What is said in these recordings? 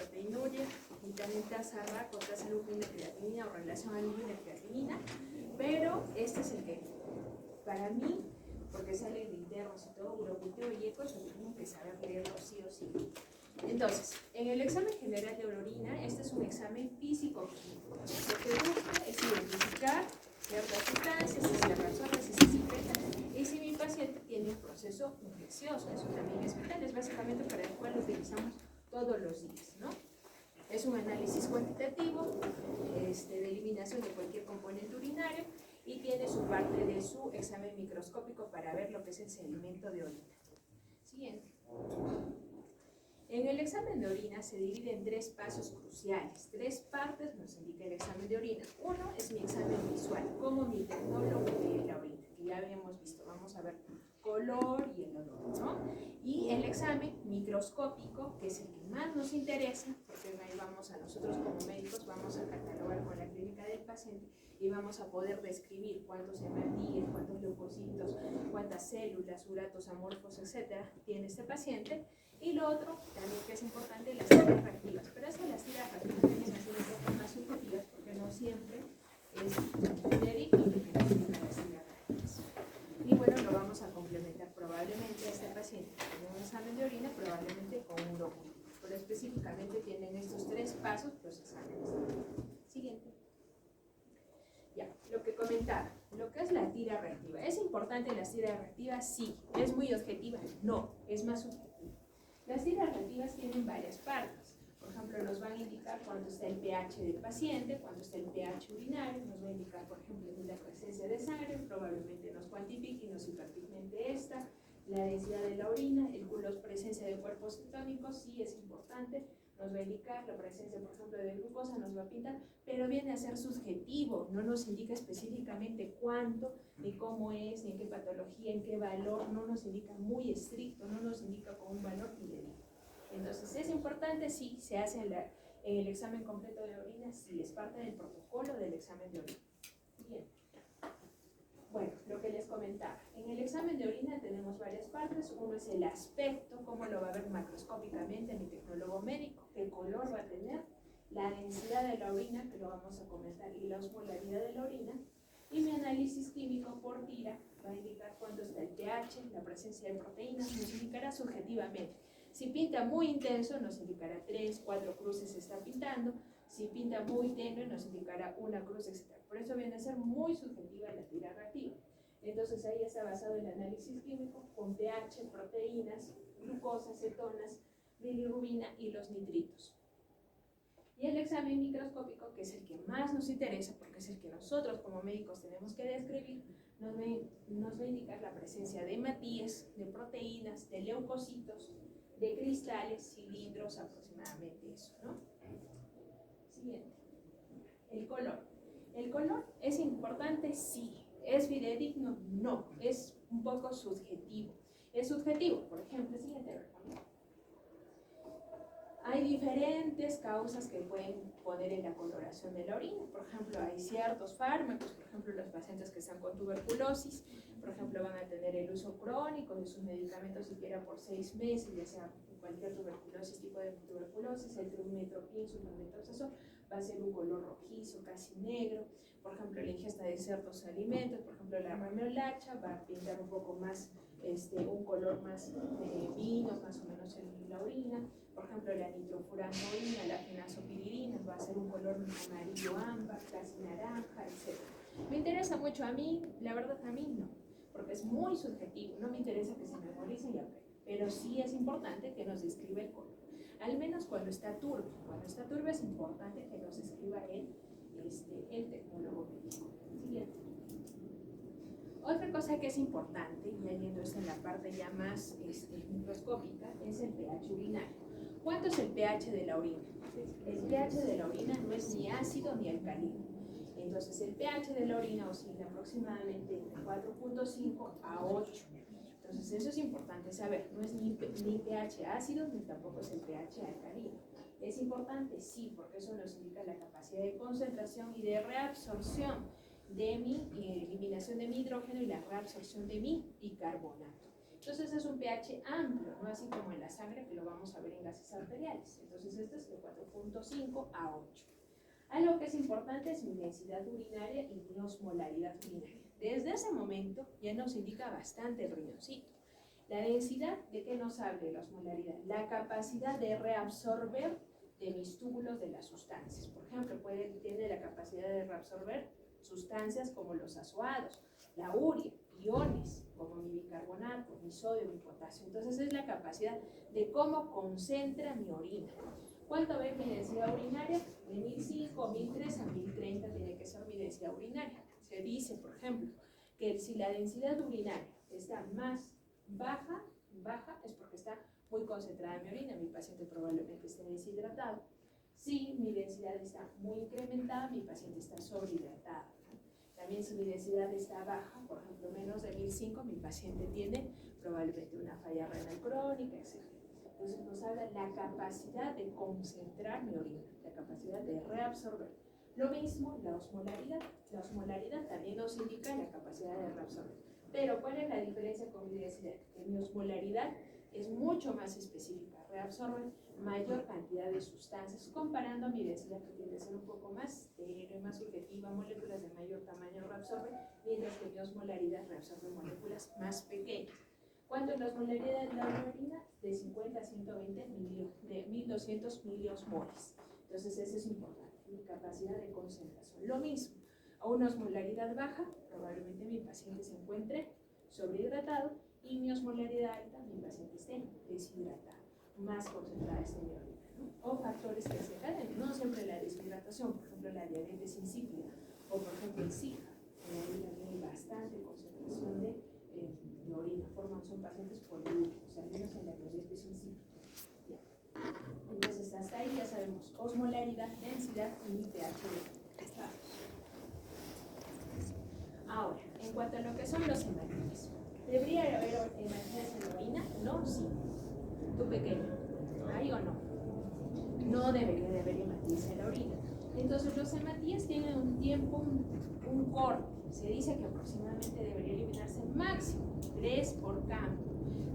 proteinuria, y también tasa RAC o tasa lupina creatinina o relación albumina-creatinina, pero este es el que, para mí, porque sale de internos y todo, urocultivo y eco, yo tengo que saber leerlo sí o sí. Entonces, en el examen general de orina, este es un examen físico-químico. Lo que busca es identificar ciertas sustancias, si se reabsorbe, si se secreta, y si mi paciente tiene un proceso infeccioso. Eso también es vital, es básicamente para el cual lo utilizamos todos los días, ¿no? Es un análisis cuantitativo de eliminación de cualquier componente urinario y tiene su parte de su examen microscópico para ver lo que es el sedimento de orina. Siguiente. En el examen de orina se divide en 3 pasos cruciales. 3 partes nos indica el examen de orina. Uno es mi examen visual, como mi tecnólogo ve la orina, que ya habíamos visto. Vamos a ver color y el olor, ¿no? Y el examen microscópico, que es el que más nos interesa, porque ahí vamos a nosotros como médicos, vamos a catalogar con la clínica del paciente y vamos a poder describir cuántos hematíes, cuántos leucocitos, cuántas células, uratos, amorfos, etcétera, tiene este paciente. Y lo otro, también que es importante, las tiras reactivas. Pero esas las tiras reactivas tienen que ser un poco más subjetivas porque no siempre es genérico lo que necesitan las tiras reactivas. Y bueno, lo vamos a complementar probablemente a este paciente con un examen de orina, probablemente con un urocultivo. Pero específicamente tienen estos 3 pasos los exámenes. Siguiente. Ya, lo que comentaba, lo que es la tira reactiva. ¿Es importante la tira reactiva? Sí. ¿Es muy objetiva? No, es más subjetiva. Las tiras reactivas tienen varias partes. Por ejemplo, nos van a indicar cuánto está el pH del paciente, cuánto está el pH urinario, nos va a indicar, por ejemplo, la presencia de sangre, probablemente nos cuantifique y nos hiperpigmente esta, la densidad de la orina, la presencia de cuerpos cetónicos, sí es importante, nos va a indicar la presencia, por ejemplo, de glucosa, nos va a pintar, pero viene a ser subjetivo, no nos indica específicamente cuánto, ni cómo es, ni en qué patología, en qué valor, no nos indica muy estricto, no nos indica con un valor fidedigno. Entonces, ¿es importante? Sí, se hace en el examen completo de orina, sí, es parte del protocolo del examen de orina. Bien. Bueno, lo que les comentaba, en el examen de orina tenemos varias partes. Uno es el aspecto, cómo lo va a ver macroscópicamente mi tecnólogo médico, qué color va a tener, la densidad de la orina, que lo vamos a comentar, y la osmolaridad de la orina. Y mi análisis químico por tira va a indicar cuánto está el pH, la presencia de proteínas, nos indicará subjetivamente. Si pinta muy intenso, nos indicará 3, 4 cruces se está pintando. Si pinta muy tenue, nos indicará una cruz, etc. Por eso viene a ser muy subjetiva la tira reactiva. Entonces ahí está basado el análisis químico con pH, proteínas, glucosas, cetonas, bilirrubina y los nitritos. Y el examen microscópico, que es el que más nos interesa, porque es el que nosotros como médicos tenemos que describir, nos va a indicar la presencia de hematíes, de proteínas, de leucocitos, de cristales, cilindros, aproximadamente eso, ¿no? Siguiente. El color. ¿El color es importante? Sí. ¿Es fidedigno? No. Es un poco subjetivo. Es subjetivo. Por ejemplo, siguiente. Hay diferentes causas que pueden poner en la coloración de la orina. Por ejemplo, hay ciertos fármacos, por ejemplo, los pacientes que están con tuberculosis, por ejemplo, van a tener el uso crónico de sus medicamentos siquiera por 6 meses, ya sea cualquier tuberculosis, tipo de tuberculosis, el trimmetoprim, sulfamethoxazol, va a ser un color rojizo, casi negro. Por ejemplo, la ingesta de ciertos alimentos, por ejemplo, la remolacha va a pintar un poco más, un color más vino, más o menos en la orina. Por ejemplo, la nitrofuranoína, la fenazopiridina va a ser un color amarillo ámbar, casi naranja, etc. ¿Me interesa mucho a mí? La verdad a mí no, porque es muy subjetivo, no me interesa que se memorice y aprenda, pero sí es importante que nos describa el color, al menos cuando está turbio. Cuando está turbio es importante que nos escriba el tecnólogo médico. Siguiente. Otra cosa que es importante, y yendo en la parte ya más microscópica, es el pH urinario. ¿Cuánto es el pH de la orina? El pH de la orina no es ni ácido ni alcalino. Entonces el pH de la orina oscila aproximadamente entre 4.5 a 8. Entonces eso es importante saber. No es ni pH ácido ni tampoco es el pH alcalino. ¿Es importante? Sí, porque eso nos indica la capacidad de concentración y de reabsorción de mi eliminación de mi hidrógeno y la reabsorción de mi bicarbonato. Entonces es un pH amplio, no así como en la sangre, que lo vamos a ver en gases arteriales. Entonces este es de 4.5 7.5 a 8. Algo que es importante es mi densidad urinaria y mi osmolaridad urinaria. Desde ese momento ya nos indica bastante el riñoncito. La densidad, ¿de qué nos habla la osmolaridad? La capacidad de reabsorber de mis túbulos de las sustancias. Por ejemplo, tiene la capacidad de reabsorber sustancias como los azoados, la urea, iones, como mi bicarbonato, mi sodio, mi potasio. Entonces es la capacidad de cómo concentra mi orina. ¿Cuánto ve mi densidad urinaria? De 1005, 1003 a 1030 tiene que ser mi densidad urinaria. Se dice, por ejemplo, que si la densidad urinaria está más baja es porque está muy concentrada mi orina, mi paciente probablemente esté deshidratado. Si mi densidad está muy incrementada, mi paciente está sobrehidratado. También si mi densidad está baja, por ejemplo menos de 1005, mi paciente tiene probablemente una falla renal crónica, etc. Entonces nos habla la capacidad de concentrar mi orina, la capacidad de reabsorber. Lo mismo la osmolaridad. La osmolaridad también nos indica la capacidad de reabsorber. Pero ¿cuál es la diferencia con mi densidad? Que mi osmolaridad es mucho más específica, reabsorbe mayor cantidad de sustancias comparando a mi densidad que tiende a ser un poco más tenue, más subjetiva, moléculas de mayor tamaño reabsorbe, mientras que mi osmolaridad reabsorbe moléculas más pequeñas. ¿Cuánto es la osmolaridad de la orina? De 50 a 120 de 1200 miliosmoles. Entonces eso es importante, mi capacidad de concentración. Lo mismo, a una osmolaridad baja, probablemente mi paciente se encuentre sobrehidratado, y mi osmolaridad alta, mi paciente esté deshidratado, más concentrada esté mi orina, ¿no? O factores que se caen, no siempre la deshidratación, por ejemplo la diabetes insípida, o por ejemplo el SIHA, en la orina tiene bastante concentración de orina, son pacientes poliúricos, o sea, al menos en la diabetes insípida. Bien. Entonces hasta ahí ya sabemos osmolaridad, densidad y pH de Ahora, en cuanto a lo que son los hematíes, ¿debería haber hematíes en la orina? No, sí. ¿Tú pequeño? ¿Hay o no? No debería de haber hematíes en la orina. Entonces los hematíes tienen un tiempo, un corte. Se dice que aproximadamente debería eliminarse máximo 3 por campo.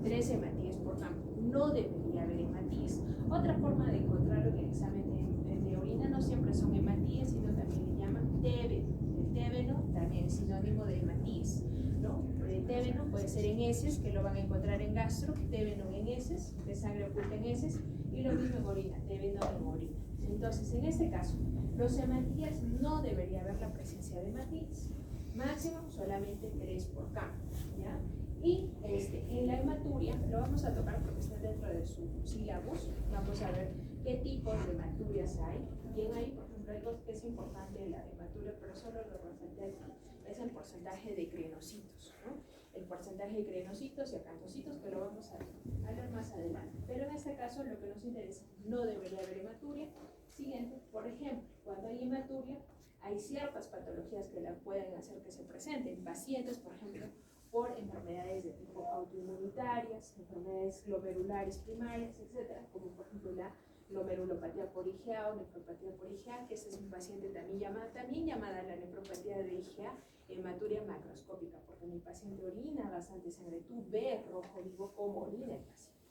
3 hematíes por campo. No debería haber hematíes. Otra forma de encontrarlo en el examen de orina no siempre son hematíes, sino también le llaman tébeno. El tébeno también es sinónimo de hematíes, ¿no? El tébeno puede ser en heces, que lo van a encontrar en gastro, tébeno en heces, de sangre oculta en heces, y lo mismo en orina, tébeno en orina. Entonces, en este caso, los hematíes no debería haber la presencia de hematíes. Máximo solamente 3 por campo, ¿ya? Y en la hematuria, lo vamos a tocar porque está dentro de su sílabus, vamos a ver qué tipos de hematurias hay. Bien, ahí, por ejemplo, algo que es importante de la hematuria, pero solo lo resalté aquí, es el porcentaje de crenocitos, ¿no? El porcentaje de crenocitos y acantocitos, que lo vamos a ver más adelante. Pero en este caso, lo que nos interesa, no debería haber hematuria. Siguiente, por ejemplo, cuando hay hematuria, hay ciertas patologías que la pueden hacer que se presenten. Pacientes, por ejemplo, por enfermedades de tipo autoinmunitarias, enfermedades glomerulares primarias, etcétera, como por ejemplo la glomerulopatía por IgA o nefropatía por IgA, que ese es un paciente también llamada la nefropatía de IgA, hematuria macroscópica, porque mi paciente orina bastante sangre, tú ves rojo vivo como orina el paciente.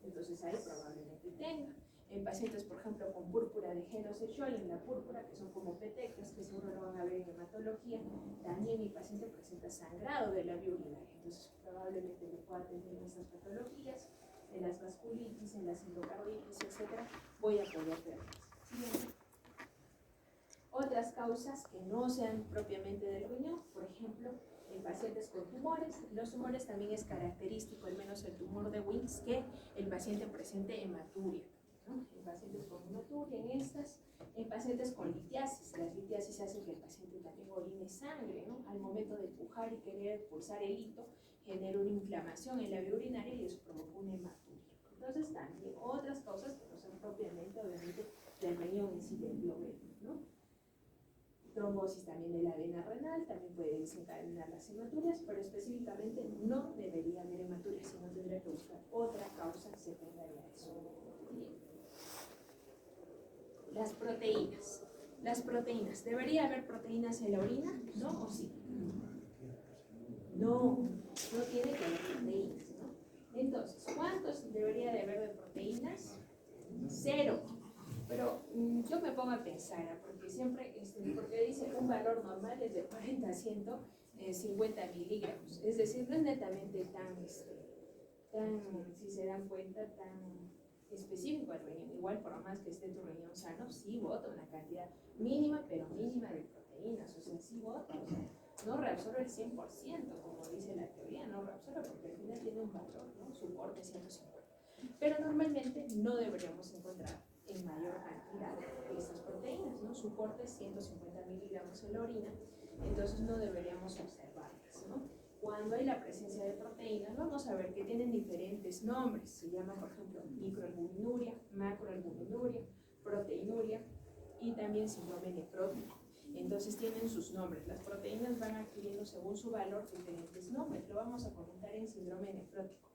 Entonces ahí probablemente tenga. En pacientes, por ejemplo, con púrpura de geno sexual, en la púrpura, que son como petecas, que seguro lo van a ver en hematología, también mi paciente presenta sangrado de la vía urinaria. Entonces, probablemente le pueda tener estas patologías, en las vasculitis, en las endocarditis, etc. Voy a poder verlas. Siguiente. Otras causas que no sean propiamente del riñón, por ejemplo, en pacientes con tumores. Los tumores también es característico, al menos el tumor de Winks, que el paciente presente hematuria. En pacientes con hematuria, en pacientes con litiasis. Las litiasis hacen que el paciente también orine sangre, ¿no? Al momento de pujar y querer expulsar el hito, genera una inflamación en la vía urinaria y eso provoca una hematuria. Entonces también otras causas que no son propiamente, obviamente, del riñón en sí, del glóbulo, ¿no? Trombosis también de la vena renal, también puede desencadenar las hematurias, pero específicamente no debería haber hematurias, sino tendría que buscar otra causa secundaria a eso. Bien. Las proteínas. Las proteínas. ¿Debería haber proteínas en la orina? ¿No o sí? No, no tiene que haber proteínas, ¿no? Entonces, ¿cuántos debería de haber de proteínas? 0. Pero yo me pongo a pensar, porque siempre, porque dice un valor normal es de 40 a 150 miligramos, es decir, no es netamente tan, si se dan cuenta, tan específico el riñón. Igual, por más que esté tu riñón sano, sí bota una cantidad mínima, pero mínima de proteínas, o sea, sí bota, o sea, no reabsorbe el 100%, como dice la teoría, no reabsorbe porque al final tiene un valor, ¿no? Su corte 150. Pero normalmente no deberíamos encontrar en mayor cantidad estas proteínas, ¿no? Su corte es 150 miligramos en la orina, entonces no deberíamos observarlas, ¿no? Cuando hay la presencia de proteínas, vamos a ver que tienen diferentes nombres. Se llama, por ejemplo, microalbuminuria, macroalbuminuria, proteinuria y también síndrome nefrótico. Entonces tienen sus nombres. Las proteínas van adquiriendo según su valor diferentes nombres. Lo vamos a comentar en síndrome nefrótico.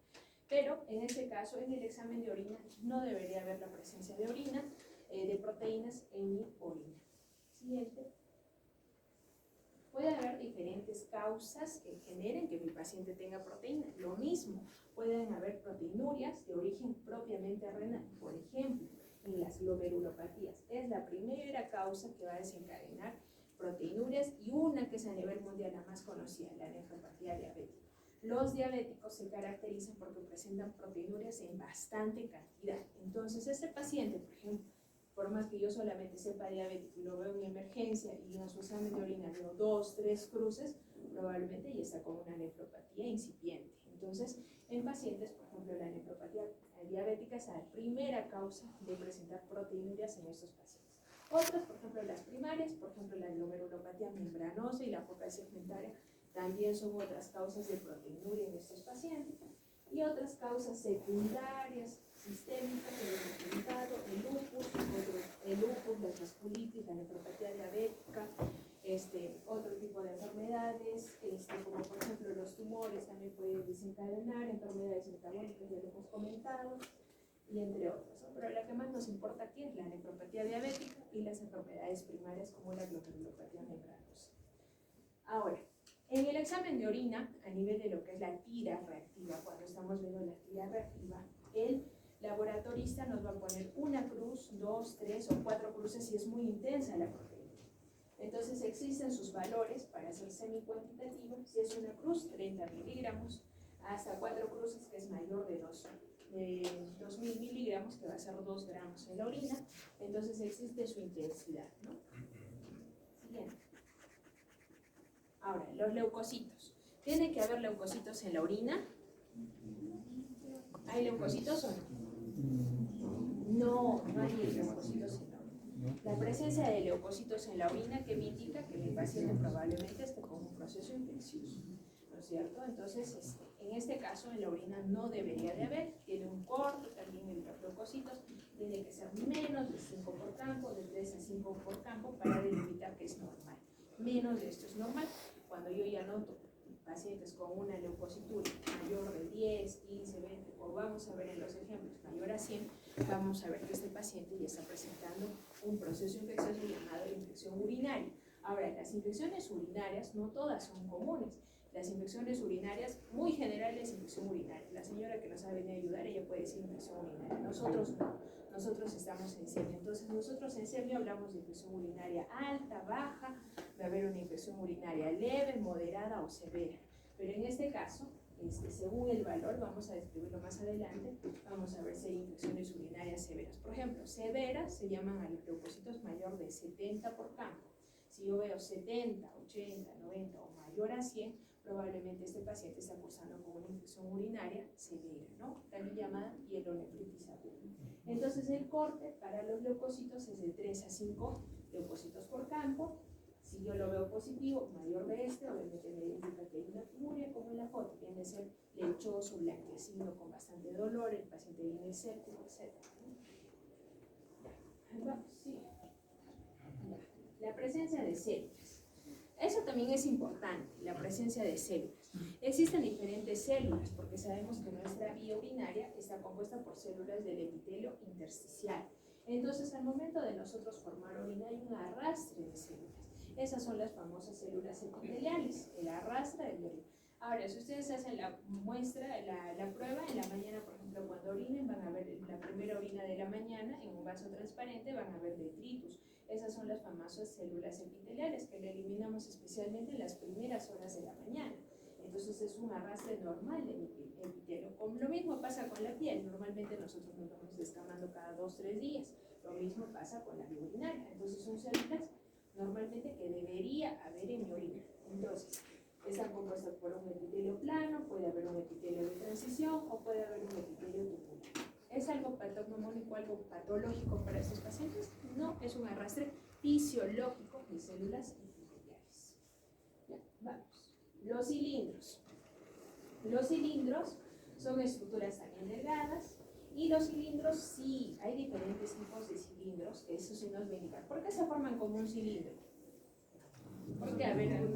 Pero en este caso, en el examen de orina, no debería haber la presencia de orina, de proteínas en mi orina. Siguiente. Puede haber diferentes causas que generen que mi paciente tenga proteína. Lo mismo, pueden haber proteinurias de origen propiamente renal. Por ejemplo, en las glomerulopatías. Es la primera causa que va a desencadenar proteinurias y una que es a nivel mundial la más conocida, la nefropatía diabética. Los diabéticos se caracterizan porque presentan proteinurias en bastante cantidad. Entonces, ese paciente, por ejemplo, por más que yo solamente sepa diabético y lo veo en mi emergencia y en su examen de orina veo 2, 3 cruces, probablemente ya está con una nefropatía incipiente. Entonces, en pacientes, por ejemplo, la nefropatía diabética es la primera causa de presentar proteinurias en estos pacientes. Otras, por ejemplo, las primarias, por ejemplo, la glomerulopatía membranosa y la focal segmentaria, también son otras causas de proteinuria en estos pacientes. Y otras causas secundarias, sistémicas, el comentado, el lupus, la vasculitis, la nefropatía diabética, otro tipo de enfermedades, como por ejemplo los tumores también pueden desencadenar, enfermedades metabólicas, ya lo hemos comentado, y entre otras, ¿no? Pero la que más nos importa aquí es la nefropatía diabética y las enfermedades primarias como la glomerulopatía membranosa. Ahora, en el examen de orina, a nivel de lo que es la tira reactiva, cuando estamos viendo la tira reactiva, el laboratorista nos va a poner una cruz, 2, 3 o 4 cruces si es muy intensa la proteína. Entonces existen sus valores para hacer semi-cuantitativo. Si es una cruz, 30 miligramos, hasta 4 cruces, que es mayor de 2.000 miligramos, que va a ser 2 gramos en la orina. Entonces existe su intensidad, ¿no? Siguiente. Ahora, los leucocitos. ¿Tiene que haber leucocitos en la orina? ¿Hay leucocitos o no? No hay leucocitos en la orina. La presencia de leucocitos en la orina, que me indica que mi paciente probablemente esté con un proceso infeccioso, ¿no es cierto? Entonces, en este caso, en la orina no debería de haber. Tiene un corte también en los leucocitos. Tiene que ser menos de 5 por campo, de 3 a 5 por campo, para delimitar que es normal. Menos de esto es normal. Cuando yo ya noto pacientes con una leucocitura mayor de 10, 15, 20, o vamos a ver en los ejemplos mayor a 100, vamos a ver que este paciente ya está presentando un proceso infeccioso llamado infección urinaria. Ahora, las infecciones urinarias no todas son comunes. Las infecciones urinarias, muy generales, infección urinaria. La señora que nos ha venido a ayudar, ella puede decir infección urinaria. Nosotros no. Nosotros estamos en semio. Entonces, nosotros en semio hablamos de infección urinaria alta, baja, va a haber una infección urinaria leve, moderada o severa. Pero en este caso, según el valor, vamos a describirlo más adelante, vamos a ver si hay infecciones urinarias severas. Por ejemplo, severas se llaman a los leucocitos mayor de 70 por campo. Si yo veo 70, 80, 90 o mayor a 100, probablemente este paciente está cursando con una infección urinaria severa, ¿no? También llamada hielonefritis aguda. Entonces, el corte para los leucocitos es de 3 a 5 leucocitos por campo. Si yo lo veo positivo, mayor de obviamente me indica que hay una tumoria, como en la foto, tiende a ser lechoso, blanquecino, con bastante dolor, el paciente viene escéptico, etc. Sí. La presencia de células. Eso también es importante, la presencia de células. Existen diferentes células, porque sabemos que nuestra vía urinaria está compuesta por células del epitelio intersticial. Entonces, al momento de nosotros formar orina, hay un arrastre de células. Esas son las famosas células epiteliales, el arrastre de orina. Ahora, si ustedes hacen la muestra, la prueba, en la mañana, por ejemplo, cuando orinen, van a ver la primera orina de la mañana, en un vaso transparente van a ver detritus. Esas son las famosas células epiteliales que le eliminamos especialmente en las primeras horas de la mañana. Entonces es un arrastre normal de epitelio. Como lo mismo pasa con la piel, normalmente nosotros nos vamos descamando cada 2-3 días. Lo mismo pasa con la vía urinaria. Entonces son células normalmente que debería haber en mi orina. Entonces, están compuestas por un epitelio plano, puede haber un epitelio de transición o puede haber un epitelio tubular. ¿Es algo patognomónico, algo patológico para estos pacientes? No, es un arrastre fisiológico de células epiteliales. Ya, vamos. Los cilindros. Los cilindros son estructuras también delgadas y los cilindros sí, hay diferentes tipos de cilindros, eso sí nos va a indicar. ¿Por qué se forman como un cilindro? Porque, a ver,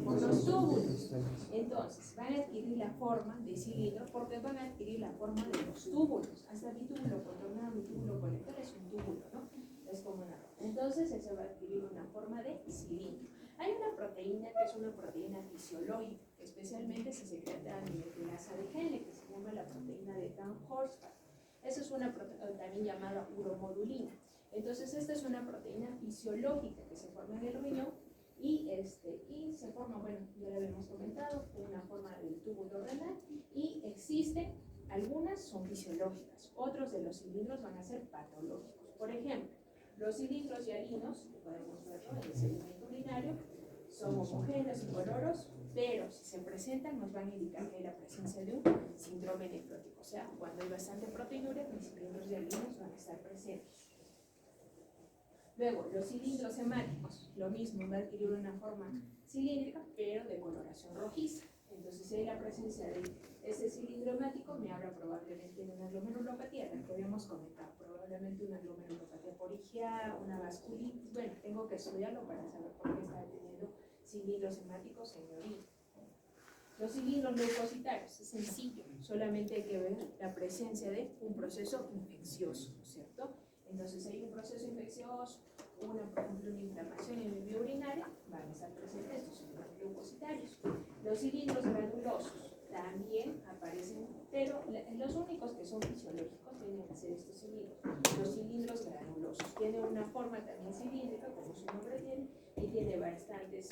por los túbulos. Entonces, van a adquirir la forma de cilindro porque van a adquirir la forma de los túbulos. Hasta mi túbulo contornado, mi túbulo colector es un túbulo, ¿no? Es como una roca. Entonces, eso va a adquirir una forma de cilindro. Hay una proteína que es una proteína fisiológica, especialmente se secreta a nivel de asa de Henle, que se llama la proteína de Tan-Horsfall. Esa es una proteína también llamada uromodulina. Entonces, esta es una proteína fisiológica que se forma en el riñón y se forma, bueno, ya lo habíamos comentado, una forma del túbulo renal y existen, algunas son fisiológicas, otros de los cilindros van a ser patológicos. Por ejemplo, los cilindros hialinos, que podemos verlo en el sedimento urinario, son homogéneos, incoloros, pero si se presentan nos van a indicar que hay la presencia de un síndrome nefrótico. O sea, cuando hay bastante proteinuria, mis cilindros hialinos van a estar presentes. Luego, los cilindros hemáticos, lo mismo, va a adquirir una forma cilíndrica, pero de coloración rojiza. Entonces, si hay la presencia de este cilindro hemático, me habla probablemente de una glomerulopatía, la que habíamos comentado, probablemente una glomerulopatía por IgA, una vasculitis. Bueno, tengo que estudiarlo para saber por qué está teniendo cilindros hemáticos en mi orina. Los cilindros leucocitarios, es sencillo, solamente hay que ver la presencia de un proceso infeccioso, ¿no es cierto? Entonces, hay un proceso infeccioso, por ejemplo, una inflamación en mi vía urinaria, van a estar presentes estos son los leucocitarios. Los cilindros granulosos también aparecen, pero los únicos que son fisiológicos tienen que ser estos cilindros. Los cilindros granulosos tienen una forma también cilíndrica, como su nombre tiene, y tiene bastantes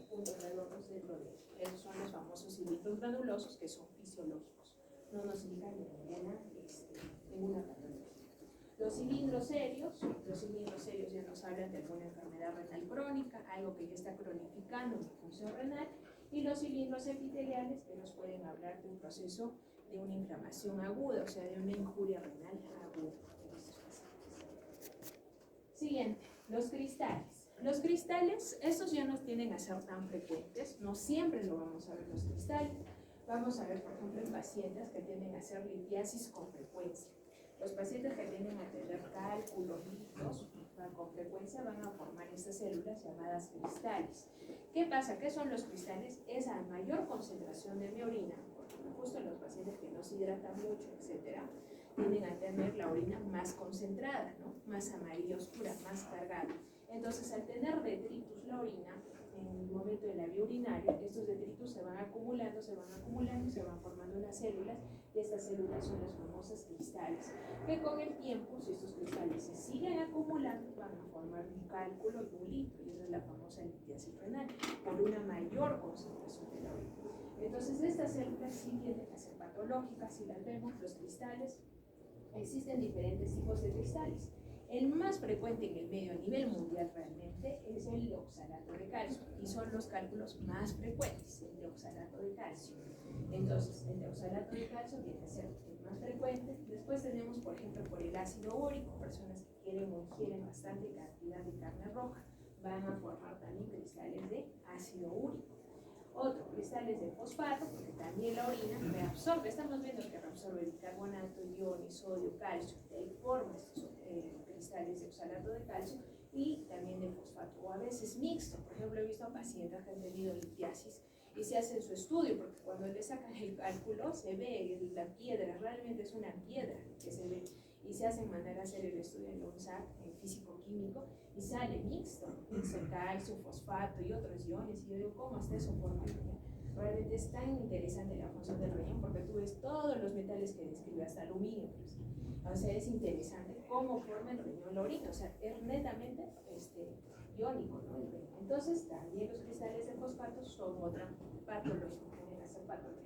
puntos redondos dentro de ellos. Esos son los famosos cilindros granulosos que son fisiológicos. No nos indican ninguna patología. Los cilindros serios ya nos hablan de alguna enfermedad renal crónica, algo que ya está cronificando mi función renal, y los cilindros epiteliales que nos pueden hablar de un proceso de una inflamación aguda, o sea, de una injuria renal aguda. Siguiente, los cristales. Los cristales, estos ya no tienden a ser tan frecuentes, no siempre lo vamos a ver los cristales. Vamos a ver, por ejemplo, en pacientes que tienden a hacer litiasis con frecuencia. Los pacientes que tienden a tener cálculos, litos, con frecuencia van a formar estas células llamadas cristales. ¿Qué pasa? ¿Qué son los cristales? Es a mayor concentración de mi orina, porque justo en los pacientes que no se hidratan mucho, etc., tienden a tener la orina más concentrada, ¿no? Más amarilla oscura, más cargada. Entonces, al tener detritus la orina, en el momento de la vía urinaria, estos detritus se van acumulando, se van formando las células, y estas células son las famosas cristales, que con el tiempo, si estos cristales se siguen acumulando, van a formar un cálculo y un lito, y esa es la famosa litiasis renal, por una mayor concentración de la orina. Entonces, estas células sí tienden a ser patológicas, si las vemos, los cristales. Existen diferentes tipos de cristales. El más frecuente en el medio a nivel mundial realmente es el oxalato de calcio, y son los cálculos más frecuentes, el de oxalato de calcio. Entonces, el de oxalato de calcio tiene que ser el más frecuente. Después tenemos, por ejemplo, por el ácido úrico, personas que quieren o ingieren bastante cantidad de carne roja, van a formar también cristales de ácido úrico. Otro, cristales de fosfato, porque también la orina reabsorbe, estamos viendo que reabsorbe bicarbonato, iones, sodio, calcio, de ahí forma estos cristales de oxalato de calcio y también de fosfato, o a veces mixto. Por ejemplo, he visto a pacientes que han tenido litiasis y se hacen su estudio, porque cuando le sacan el cálculo se ve la piedra, realmente es una piedra que se ve, y se hacen mandar a hacer el estudio en UNSAC, en físico-químico, y sale mixto calcio, fosfato y otros iones, y yo digo, ¿cómo hasta eso forma? Realmente es tan interesante la función del riñón porque tú ves todos los metales que describe, hasta aluminio. O sea, es interesante cómo forma el riñón la orina, o sea, es netamente iónico, ¿no? Entonces, también los cristales de fosfato son otra patología, tienden a ser patología.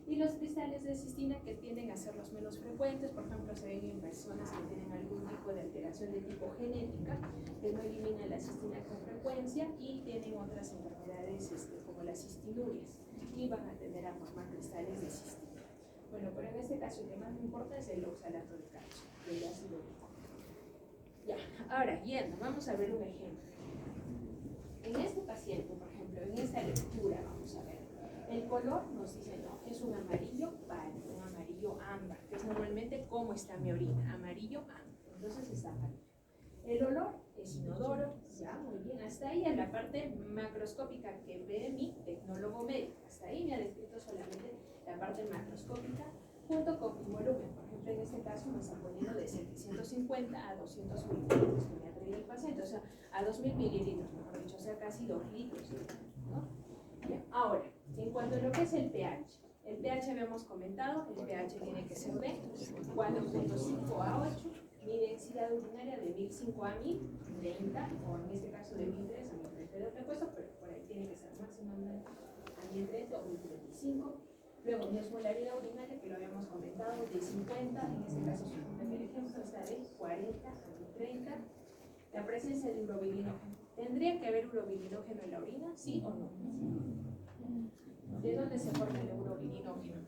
Y los cristales de cistina que tienden a ser los menos frecuentes, por ejemplo, se ven en personas que tienen algún tipo de alteración de tipo genética, que no eliminan la cistina con frecuencia y tienen otras enfermedades como las cistinurias y van a tender a formar cristales de cistina. Bueno, pero en este caso el que más me importa es el oxalato de calcio, el ácido úrico. Ya, ahora, vamos a ver un ejemplo. En este paciente, por ejemplo, en esta lectura, vamos a ver, el color nos dice, no, es un amarillo pálido, un amarillo ámbar, que es normalmente cómo está mi orina, amarillo ámbar, entonces está amarillo. El olor es inodoro, ya, muy bien, hasta ahí en la parte macroscópica que ve mi tecnólogo médico, hasta ahí me ha descrito solamente la parte macroscópica junto con mi volumen. Por ejemplo, en este caso me está poniendo de 750 a 200 mililitros que me ha traído el paciente, o sea, a 2000 mililitros, mejor dicho, o sea, casi 2 litros, ¿no? Bien, ahora, en cuanto a lo que es el pH habíamos comentado, el pH tiene que ser de 4.5 a 8, mi densidad urinaria de 1005 a 1030, o en este caso de 1003 a 1032 le he puesto, pero por ahí tiene que ser máximo a 1030 o 1035. Luego, mi osmolaridad urinaria, que lo habíamos comentado, de 50, en este caso su primer ejemplo está de 40 a 30. La presencia de urobilinógeno. ¿Tendría que haber urobilinógeno en la orina? ¿Sí o no? ¿De dónde se forma el urobilinógeno?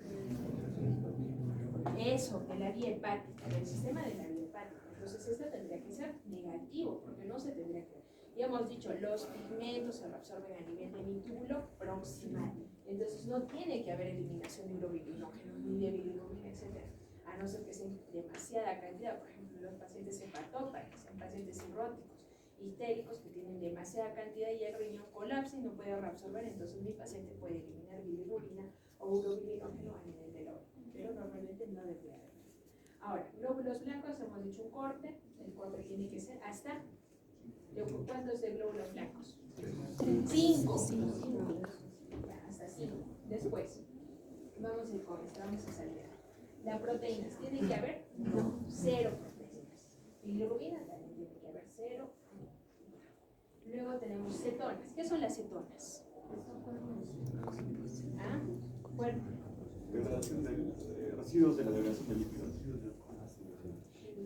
Eso, de la vía hepática, del sistema de la vía hepática. Entonces, esto tendría que ser negativo, porque no se tendría que ver. Ya hemos dicho, los pigmentos se reabsorben a nivel de mi túbulo proximal. Entonces, no tiene que haber eliminación de urobilinógeno, ni de bilirrubina, etc. A no ser que sea demasiada cantidad. Por ejemplo, los pacientes hepatópatas, que son pacientes cirróticos, histéricos, que tienen demasiada cantidad y el riñón colapsa y no puede reabsorber, entonces mi paciente puede eliminar bilirrubina o urobilinógeno a nivel de la orina, pero normalmente no debería haber. Ahora, glóbulos blancos, hemos dicho un corte, el corte tiene que ser hasta, ¿cuántos de glóbulos blancos? 5, hasta 5. Después, vamos a ir con esto, vamos a saltar. ¿Las proteínas tienen que haber? No, 0 proteínas. Bilirrubina también tiene que haber 0. Luego tenemos cetonas. ¿Qué son las cetonas? ¿Ah? Bueno. Degradación de residuos de la degradación de lípidos.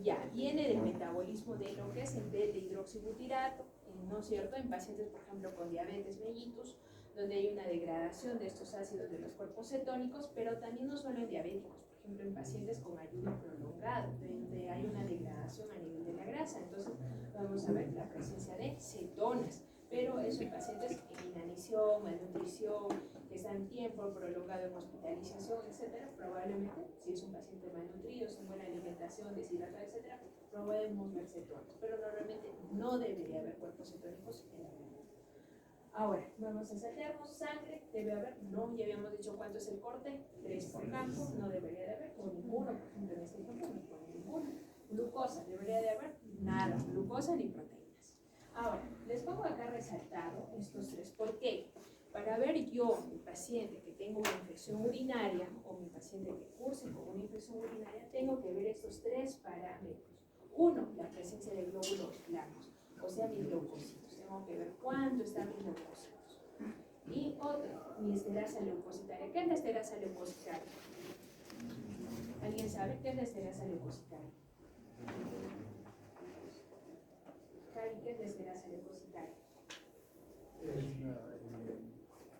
Ya, viene del metabolismo de lo que es el beta-hidroxibutirato, ¿no es cierto? En pacientes, por ejemplo, con diabetes mellitus, donde hay una degradación de estos ácidos de los cuerpos cetónicos, pero también no solo en diabéticos, por ejemplo, en pacientes con ayuno prolongado, donde hay una degradación a nivel de la grasa. Entonces, vamos a ver la presencia de cetonas, pero eso en pacientes en inanición, malnutrición, que están tiempo prolongado en hospitalización, etcétera, probablemente, si es un paciente malnutrido, sin buena alimentación, deshidratado, etcétera, podemos ver cetonas, pero normalmente no debería haber cuerpos cetónicos en la orina. Ahora, vamos a saltarnos. Sangre, ¿debe haber? No, ya habíamos dicho cuánto es el corte, 3 por campo, no debería de haber, o ninguno, por ejemplo, en este ejemplo, no pone ninguno. Glucosa, ¿debería de haber? Nada, glucosa ni proteínas. Ahora, les pongo acá resaltado estos 3. ¿Por qué? Para ver yo, mi paciente que tengo una infección urinaria o mi paciente que curse con una infección urinaria, tengo que ver estos 3 parámetros. Uno, la presencia de glóbulos blancos, o sea, mis leucocitos. Tengo que ver cuánto están mis leucocitos. Y otro, mi esterasa leucocitaria. ¿Qué es la esterasa leucocitaria? ¿Alguien sabe qué es la esterasa leucocitaria? Javi, ¿qué es la esterasa leucocitaria? Es una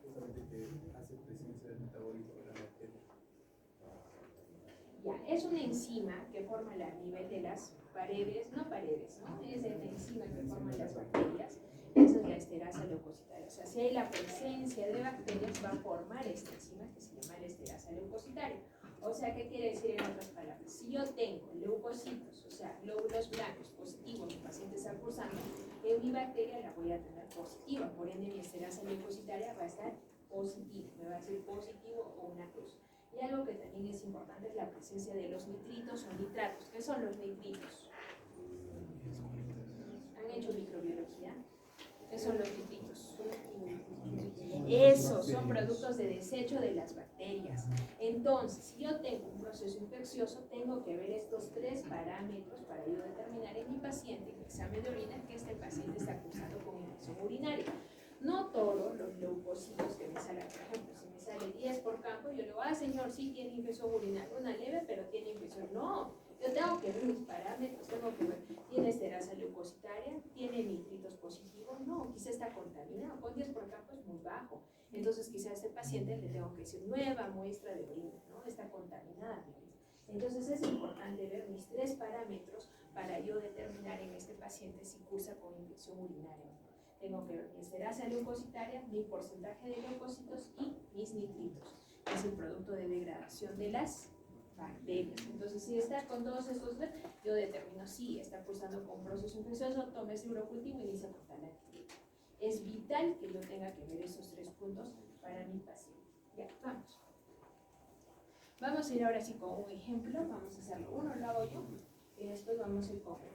justamente que hace presencia del metabolismo de la bacteria. Ya, es una enzima que forma a nivel de las paredes, no paredes, ¿no? Es la enzima que forman las bacterias. Esa es la esterasa leucocitaria. O sea, si hay la presencia de bacterias, va a formar esta enzima que se llama la esterasa leucocitaria. O sea, ¿qué quiere decir en otras palabras? Si yo tengo leucocitos, o sea, glóbulos blancos positivos, mi paciente está cursando, en mi bacteria la voy a tener positiva. Por ende, mi esterasa leucocitaria va a estar positiva. Me va a decir positivo o una cruz. Y algo que también es importante es la presencia de los nitritos o nitratos. ¿Qué son los nitritos? ¿Han hecho microbiología? ¿Qué son los nitritos? Esos son productos de desecho de las bacterias. Entonces, si yo tengo un proceso infeccioso, tengo que ver estos 3 parámetros para yo determinar en mi paciente, en el examen de orina, que este paciente está cursando con infección urinaria. No todos los leucocitos que me salen, por ejemplo, si me sale 10 por campo, yo le digo, señor, sí tiene infección urinaria, una leve, pero tiene infección. No, yo tengo que ver mis parámetros, tengo que ver, ¿tiene esterasa leucocitaria? ¿Tiene nitritos positivos? No, quizá está contaminado, con 10 por campo es muy bajo. Entonces quizá a este paciente le tengo que decir nueva muestra de orina, ¿no? Está contaminada. Entonces es importante ver mis 3 parámetros para yo determinar en este paciente si cursa con infección urinaria. Tengo que ver mi esterasa leucocitaria, mi porcentaje de leucocitos y mis nitritos, que es el producto de degradación de las bacterias. Entonces, si está con todos estos, yo determino si está cursando con un proceso infeccioso, tome ese urocultivo y inicia con tal antibiótico. Es vital que yo tenga que ver esos 3 puntos para mi paciente. Ya, vamos. Vamos a ir ahora sí con un ejemplo, vamos a hacerlo. Uno lo hago yo y después vamos a ir con otro.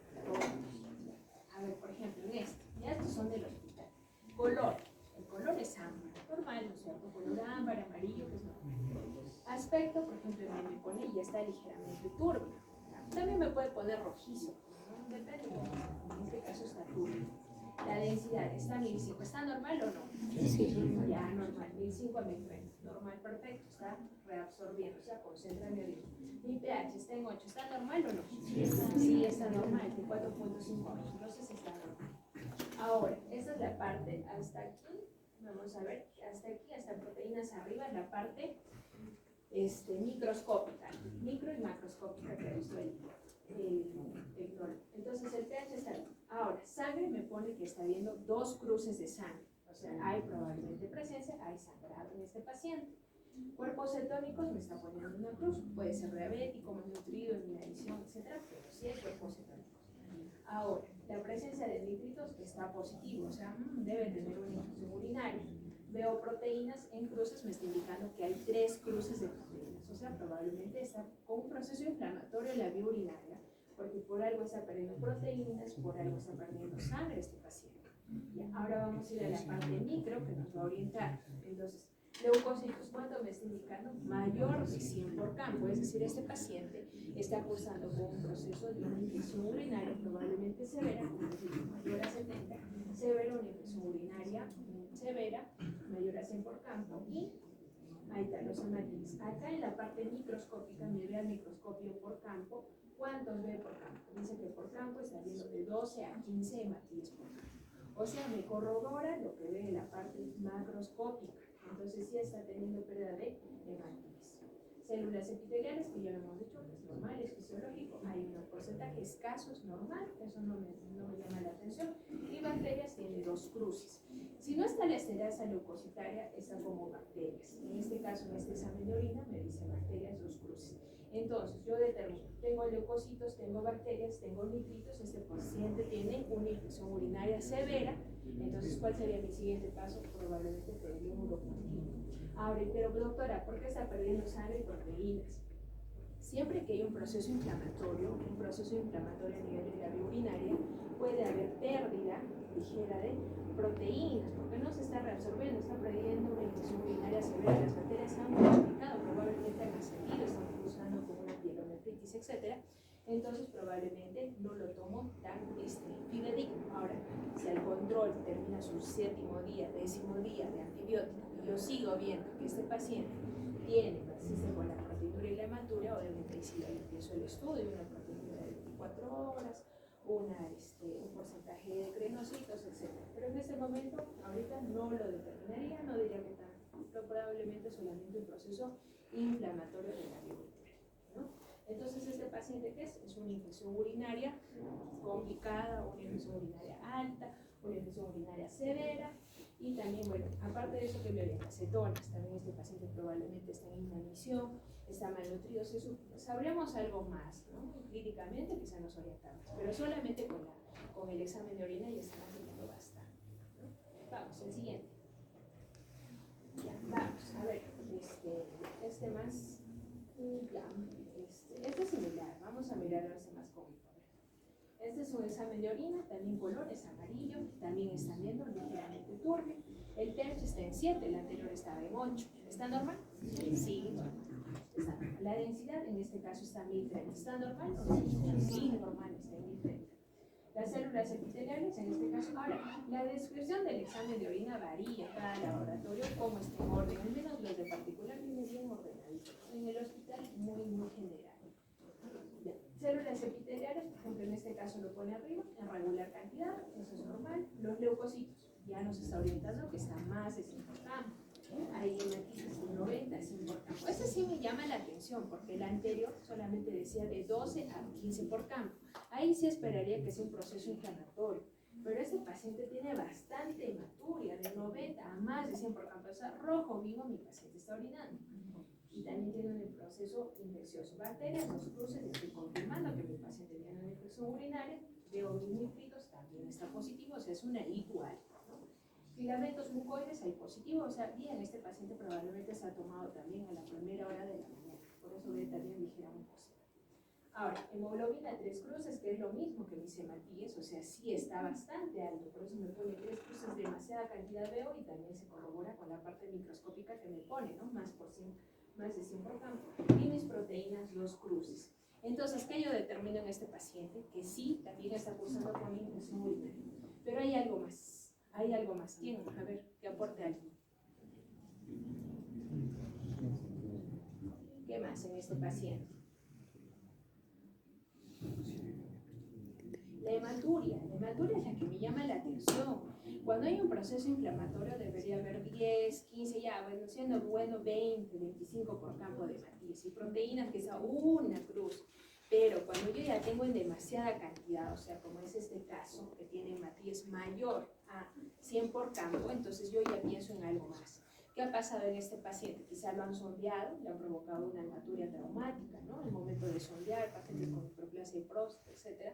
A ver, por ejemplo, en este, ya estos son del hospital. Color, el color es ámbar, normal, ¿no es cierto? Color ámbar, amarillo, que es normal. Aspecto, por ejemplo, me pone y está ligeramente turbio. También me puede poner rojizo, ¿no? Depende, en este caso está turbio. La densidad está 1005, ¿está normal o no? Sí. Ya, normal, 1005 a 1030, normal, perfecto, está reabsorbiendo, o sea, concentra mi orina. Mi pH está en 8, ¿está normal o no? Sí, está normal, de 4.5, entonces está normal. Ahora, esta es la parte hasta aquí, vamos a ver, hasta aquí, hasta proteínas arriba, la parte microscópica, micro y macroscópica, que ha visto el cloro. Entonces el pH está bien. Ahora, sangre me pone que está viendo 2 cruces de sangre, o sea, hay probablemente presencia, hay sangrado en este paciente. Cuerpos cetónicos me está poniendo una cruz, puede ser diabético, malnutrido, en inanición, etcétera, pero sí hay cuerpos cetónicos. Ahora, la presencia de nitritos está positivo, o sea, debe tener una infección urinaria. Veo proteínas en cruces, me está indicando que hay 3 cruces de proteínas, o sea, probablemente está con un proceso inflamatorio en la vía urinaria, porque por algo está perdiendo proteínas, por algo está perdiendo sangre este paciente. Ya, ahora vamos a ir a la parte micro que nos va a orientar. Entonces, leucocitos, ¿cuánto me está indicando? Mayor de 100 por campo, es decir, este paciente está cursando con un proceso de una infección urinaria probablemente severa, mayor a 70, severa, una infección urinaria severa, mayor a 100 por campo, y ahí están los hematitis. Acá en la parte microscópica me ve al microscopio por campo, ¿cuántos ve por campo? Dice que por campo está viendo de 12 a 15 hematitis por campo. O sea, me corrobora lo que ve en la parte macroscópica. Entonces sí está teniendo pérdida de hematitis. Células epiteliales, que ya lo hemos dicho, es normal, es fisiológico, hay un porcentaje escaso, es normal, eso no me llama la atención. Y bacterias tiene 2 cruces. Si no está la esterasa leucocitaria, está como bacterias. En este caso, en este examen de orina, me dice bacterias 2 cruces. Entonces, yo determino, tengo leucocitos, tengo bacterias, tengo nitritos, este paciente tiene una infección urinaria severa. Entonces, ¿cuál sería mi siguiente paso? Probablemente pediría un urocultivo. Ahora, pero doctora, ¿por qué está perdiendo sangre y proteínas? Siempre que hay un proceso inflamatorio a nivel de la vía urinaria, puede haber pérdida ligera de proteínas, porque no se está reabsorbiendo, está perdiendo una infección urinaria severa, las bacterias han multiplicado, probablemente han ascendido, están cruzando con una pielonefritis, etc. Entonces probablemente no lo tomo tan fidedigno. Ahora, si el control termina su 7º día, 10º día de antibiótico, y yo sigo viendo que este paciente persiste con la proteinura y la hematuria, obviamente si yo empiezo el estudio, una proteinura de 24 horas, un porcentaje de crenocitos, etc. Pero en este momento, ahorita no lo determinaría, no diría que tan, probablemente solamente un proceso inflamatorio de la vía urinaria, ¿no? Entonces, este paciente, ¿qué es? Es una infección urinaria complicada, una infección urinaria alta, una infección urinaria severa, y también, bueno, aparte de eso, que me orienta cetonas, también este paciente probablemente está en inanición, está malnutrido, sabríamos algo más, ¿no? Clínicamente quizá nos orientamos, pero solamente con el examen de orina ya estamos viendo bastante, ¿no? Vamos, el siguiente. Ya, vamos, a ver, este más, ya, este es similar, vamos a mirar a ver si más cómico. Este Este es un examen de orina, también color es amarillo, también están viendo ligeramente turbio. El pH está en 7, el anterior estaba en 8. ¿Está normal? Sí, normal. Está normal. La densidad en este caso está en 1030. ¿Está normal? Sí, normal, está en 1030. Las células epiteliales, en este caso, ahora, la descripción del examen de orina varía cada laboratorio, como está en orden, al menos los de particular viene bien ordenadito. En el hospital, muy general. Ya. Células epiteliales, por ejemplo, en este caso lo pone arriba, en regular cantidad, eso es normal. Los leucocitos, ya nos está orientando que está más de 100 por campo. Ahí en aquí es un 90, 100 por campo. Ese sí me llama la atención, porque el anterior solamente decía de 12 a 15 por campo. Ahí sí esperaría que sea un proceso inflamatorio. Pero este paciente tiene bastante hematuria, de 90 a más de 100 por campo. O sea, rojo vivo, mi paciente está orinando. Y también tiene un proceso infeccioso. Bacterias, los cruces, estoy confirmando que mi paciente tiene una infección urinaria. Veo mis nitritos, también está positivo, o sea, es una igual. Filamentos mucoides, hay positivo, o sea, bien, este paciente probablemente se ha tomado también a la primera hora de la mañana. Por eso ve también ligera mucosidad. Ahora, hemoglobina 3 cruces, que es lo mismo que mis hematíes, o sea, sí está bastante alto, por eso me pone 3 cruces, demasiada cantidad veo y también se corrobora con la parte microscópica que me pone, ¿no? Más de 100 por campo. Y mis proteínas, 2 cruces. Entonces, ¿qué yo determino en este paciente? Que sí, también está cursando con infección urinaria. Pero hay algo más. Hay algo más. ¿Quién? A ver, que aporte algo. ¿Qué más en este paciente? La hematuria es la que me llama la atención. Cuando hay un proceso inflamatorio debería haber 10, 15, ya, bueno, siendo bueno 20, 25 por campo de hematíes y proteínas que sea una cruz. Pero cuando yo ya tengo en demasiada cantidad, o sea, como es este caso, que tiene hematíes mayor a 100 por campo, entonces yo ya pienso en algo más. ¿Qué ha pasado en este paciente? Quizá lo han sondeado, le han provocado una hematuria traumática, ¿no? En el momento de sondear, pacientes con hiperplasia y próstata, etc.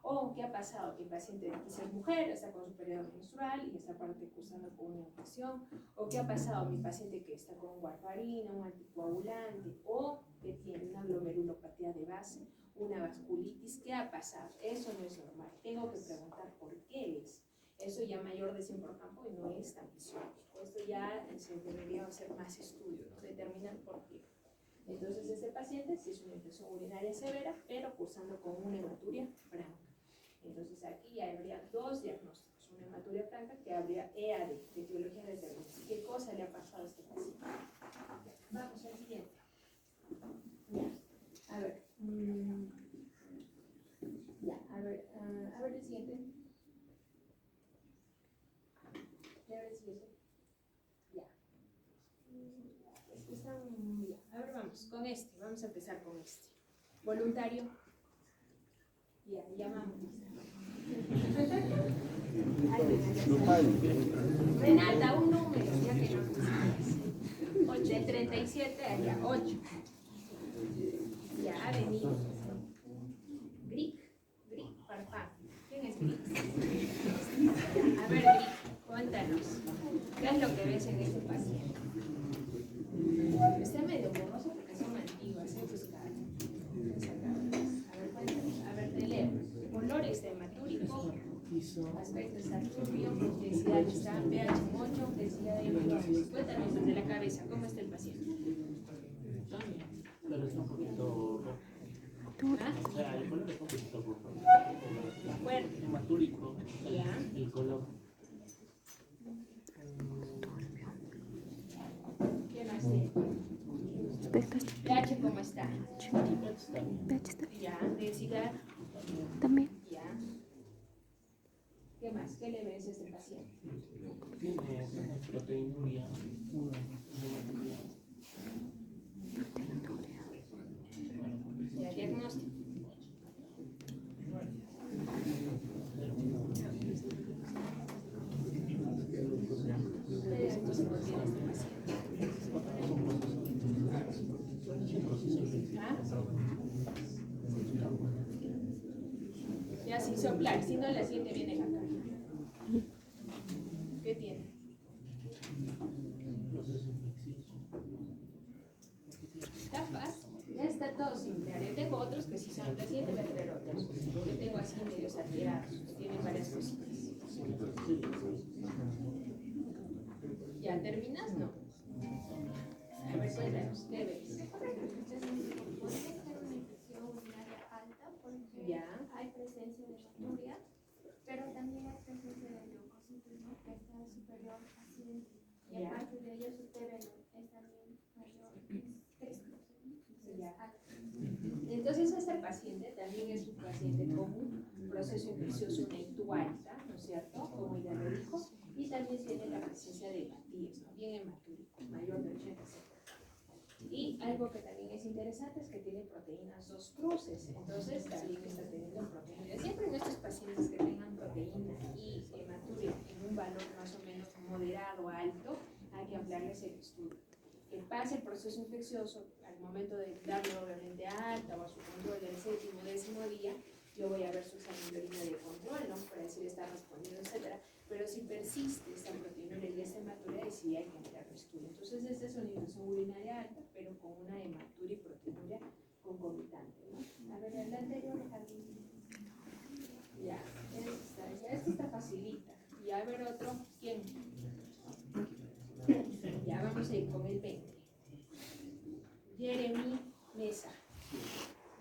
O ¿qué ha pasado? Que el paciente quizá es mujer, está con su periodo menstrual y esta parte cursando con una infección. O ¿qué ha pasado? Mi paciente que está con warfarina, un anticoagulante, o que tiene una glomerulopatía de base, una vasculitis. ¿Qué ha pasado? Eso no es normal. Tengo que preguntar por qué es. Eso ya mayor de 100 por campo y no es tan fisiológico. Esto ya se debería hacer más estudios, ¿no? Determinar por qué. Entonces, este paciente sí es una infección urinaria severa, pero cursando con una hematuria franca. Entonces, aquí ya habría 2 diagnósticos. Una hematuria franca que habría EAD, de etiología determinada. ¿Qué cosa le ha pasado a este paciente? Vamos al siguiente. Ya. A ver. Ya, a ver el siguiente. Ya, a ver el siguiente. Ya. Es que están. Ya. A ver, vamos con este. Vamos a empezar con este. Voluntario. Ya, llamamos. Renata, un número, ya que no. Del 37 allá, 8. Ya, ha venido. Gric, Farfán. ¿Quién es Gric? A ver, Gric, cuéntanos. ¿Qué es lo que ves en este paciente? Está medio borroso porque son antiguas, buscar. A ver, cuéntanos. A ver, te leo. Colores hematúrico. Aspecto está turbio, densidad está pH 8, densidad de neuronas. Cuéntanos desde la cabeza, ¿cómo está el paciente? Pero está un poquito rojo. ¿Ah? O sea, el color es un poquito rojo. Fuerte. Hematúrico, Ya. el color. ¿Qué más tiene? pH, ¿cómo está? Está bien. Ya. Densidad. También. Ya. ¿Qué más? ¿Qué le ves a este paciente? Tiene proteinuria. Ya, diagnóstico. ¿Qué diagnóstico tiene este paciente? ¿Ah? Ya, sin soplar, si no la siente bien en la cara. ¿Qué tiene? Está fácil. Ya está todo simple. Yo tengo otros que sí son, la siente entre otros. Yo tengo así medio alterados, que tienen varias cositas. ¿Ya terminas? No. A ver, cuéntanos, ¿qué ves? Puede ser una infección urinaria alta porque Ya. hay presencia de hematuria, pero también hay presencia de leucocitos, que está superior a 100. Y Ya. aparte de ello, su TBL es también mayor, es 3. Ya. Alto. Entonces, este paciente también es un paciente con un proceso infeccioso, una ITU alta, ¿no es cierto? Como ya lo dijo, y también tiene la presencia de hematíes, ¿no? Bien hematúrico, mayor de 80. Y algo que también es interesante es que tiene proteínas 2 cruces, entonces también está teniendo proteínas. Siempre en estos pacientes que tengan proteína y hematuria en un valor más o menos moderado a alto, hay que ampliarles el estudio. Que pase el proceso infeccioso, al momento de darle obviamente alta o a su control del 7º, 10º día, yo voy a ver su examen de orina de control, ¿no? Para decir está respondiendo, etcétera. Pero si persiste esta proteinuria y esta hematuria, sí hay que ampliar el estudio. Entonces, esta es una infección urinaria alta, pero con una hematuria y proteinuria concomitante, ¿no? A ver, la anterior, Javi. Ya, esta está facilita. Y a ver otro, ¿quién? Ya vamos a ir con el 20. Jeremy Mesa.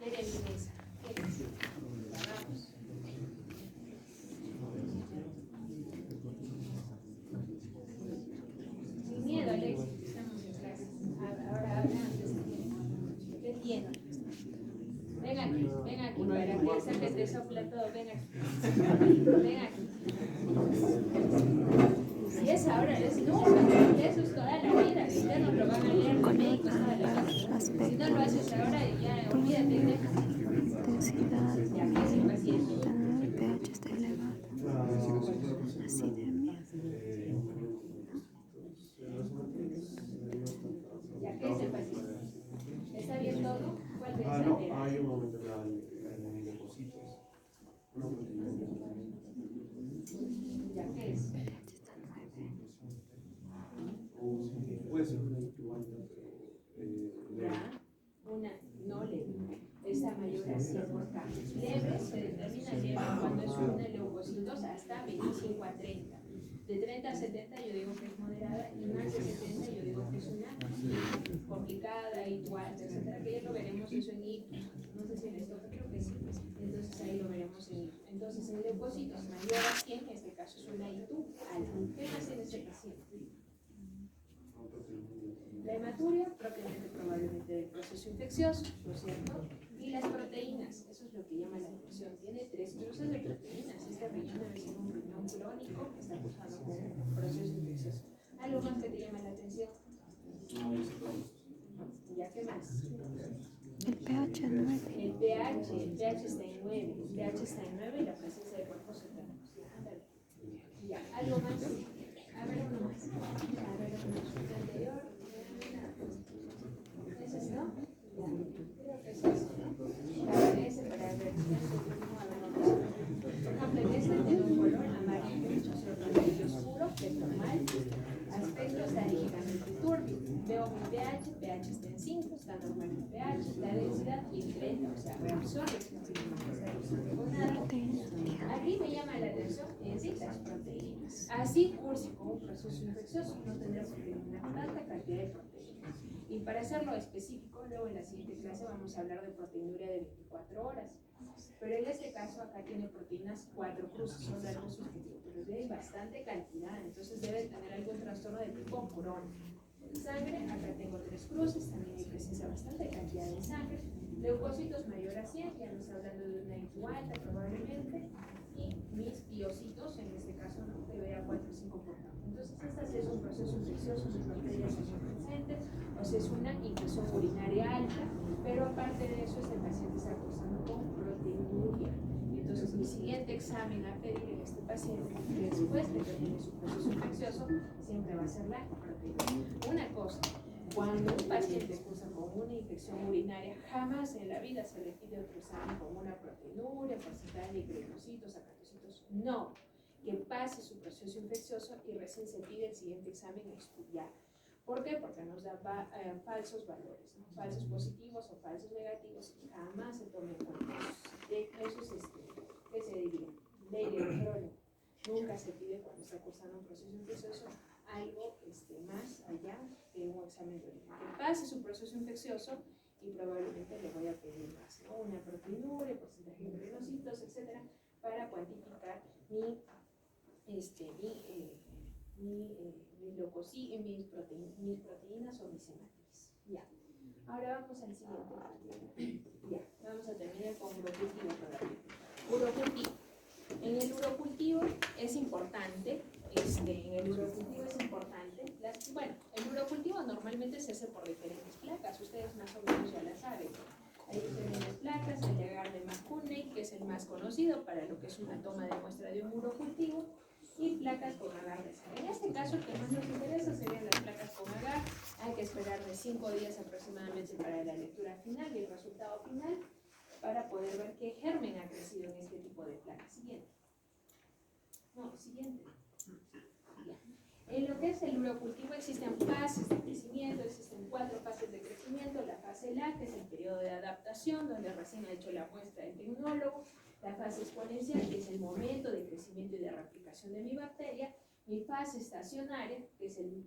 Jeremy Mesa. ¿Qué es? Ya vamos. Sin miedo, Alexis, estamos en clase. Ahora habla antes de tiempo. ¿Qué tiene? Ven aquí, para que esa que te sopla todo, ven aquí. Ven aquí. Si es ahora, es no, eso es toda la vida, ya nos lo van a leer con toda la vida. Si no lo haces ahora, ya olvídate de intensidad, ya que es el paciente. el pH está elevado, acidemia, Ya que es el paciente. ¿Está bien todo? ¿Cuál de No, esa hay un momento en leucocitos. Ya que es. Puede ser una incubante, pero Ya, una no leve. Esta mayor a 100 por K. Leve se determina leve cuando es una leucocitos hasta 25 a 30. De 30 a 70 yo digo que es moderada y más de 70 yo digo que es una complicada, igual, etcétera, que ya lo veremos eso en ictus. No sé si en esto, creo que sí. Entonces ahí lo veremos en ictus. Entonces en leucocitos mayor a 100, en este caso es una ITU alta. ¿Qué más en este paciente? La hematuria, propiamente probablemente del proceso infeccioso, ¿no es cierto? Y las proteínas, eso es lo que llama la atención. Tiene 3 cruces de proteínas. Este riñón debe ser un riñón crónico que está cursando con un proceso infeccioso. ¿Algo más que te llama la atención? ¿Ya qué más? el pH 9, El pH está en 9. El pH está en 9 y la presencia de cuerpos cercanos. Ya, ¿algo más? A ver, uno más. A ver, uno más. El anterior. ¿Es esto? Ya, creo que es eso, ¿no? Para ese, para ver, por ejemplo, en este tiene un color amarillo, amarillo oscuro, que es normal. Aspecto está ligeramente turbio. Veo mi pH está en 5, está normal mi pH, la densidad en 30, o sea, reabsorbe, con nada. Aquí me llama la atención en sí las proteínas. Así cursi con un proceso infeccioso, no tendrás que eliminar tanta cantidad de proteínas. Y para hacerlo específico, luego en la siguiente clase vamos a hablar de proteinuria de 24 horas. Pero en este caso acá tiene proteínas 4 cruces, son datos subjetivos, pero tienen bastante cantidad, entonces debe tener algún trastorno de tipo crónico. Sangre, acá tengo 3 cruces, también hay presencia bastante cantidad de sangre. Leucocitos mayor a 100, ya nos está hablando de una ITU alta probablemente. Y mis piocitos, en este caso no, debe a 4 o 5 por campo. Entonces, este es un proceso infeccioso, sus bacterias aquí presentes, o sea, es una infección urinaria alta, pero aparte de eso, este paciente está cursando con proteinuria. Entonces, mi siguiente examen a pedir en este paciente, después de que tiene su proceso infeccioso, siempre va a ser la proteinuria. Una cosa, cuando un paciente cursa con una infección urinaria, jamás en la vida se le pide otro examen con una proteinuria, porcentaje de glucositos, acatocitos. No, que pase su proceso infeccioso y recién se pide el siguiente examen a estudiar. ¿Por qué? Porque nos da falsos valores, ¿no? Falsos positivos o falsos negativos, y jamás se tomen en cuenta. Eso es ¿qué se diría? Ley de control. Nunca se pide cuando está cursando un proceso infeccioso algo más allá de un examen de orina. Que pase su proceso infeccioso y probablemente le voy a pedir más, ¿no? Una proteinuria, porcentaje de granocitos, etcétera, para cuantificar mis proteínas o mis hemáticas. Ya. Ahora vamos al siguiente. Ya, vamos a terminar con urocultivo todavía. Urocultivo. En el urocultivo es importante, el urocultivo normalmente se hace por diferentes placas, ustedes más o menos ya la saben. Hay diferentes placas, el agar de McCunney, que es el más conocido para lo que es una toma de muestra de un urocultivo, y placas con agar de sal. En este caso, el que más nos interesa serían las placas con agar. Hay que esperar de 5 días aproximadamente para la lectura final y el resultado final para poder ver qué germen ha crecido en este tipo de placas. Siguiente. Ya. En lo que es el urocultivo existen fases de crecimiento, existen 4 fases de crecimiento. La fase LA, que es el periodo de adaptación, donde recién ha hecho la muestra el tecnólogo. La fase exponencial, que es el momento de crecimiento y de replicación de mi bacteria. Mi fase estacionaria, que es el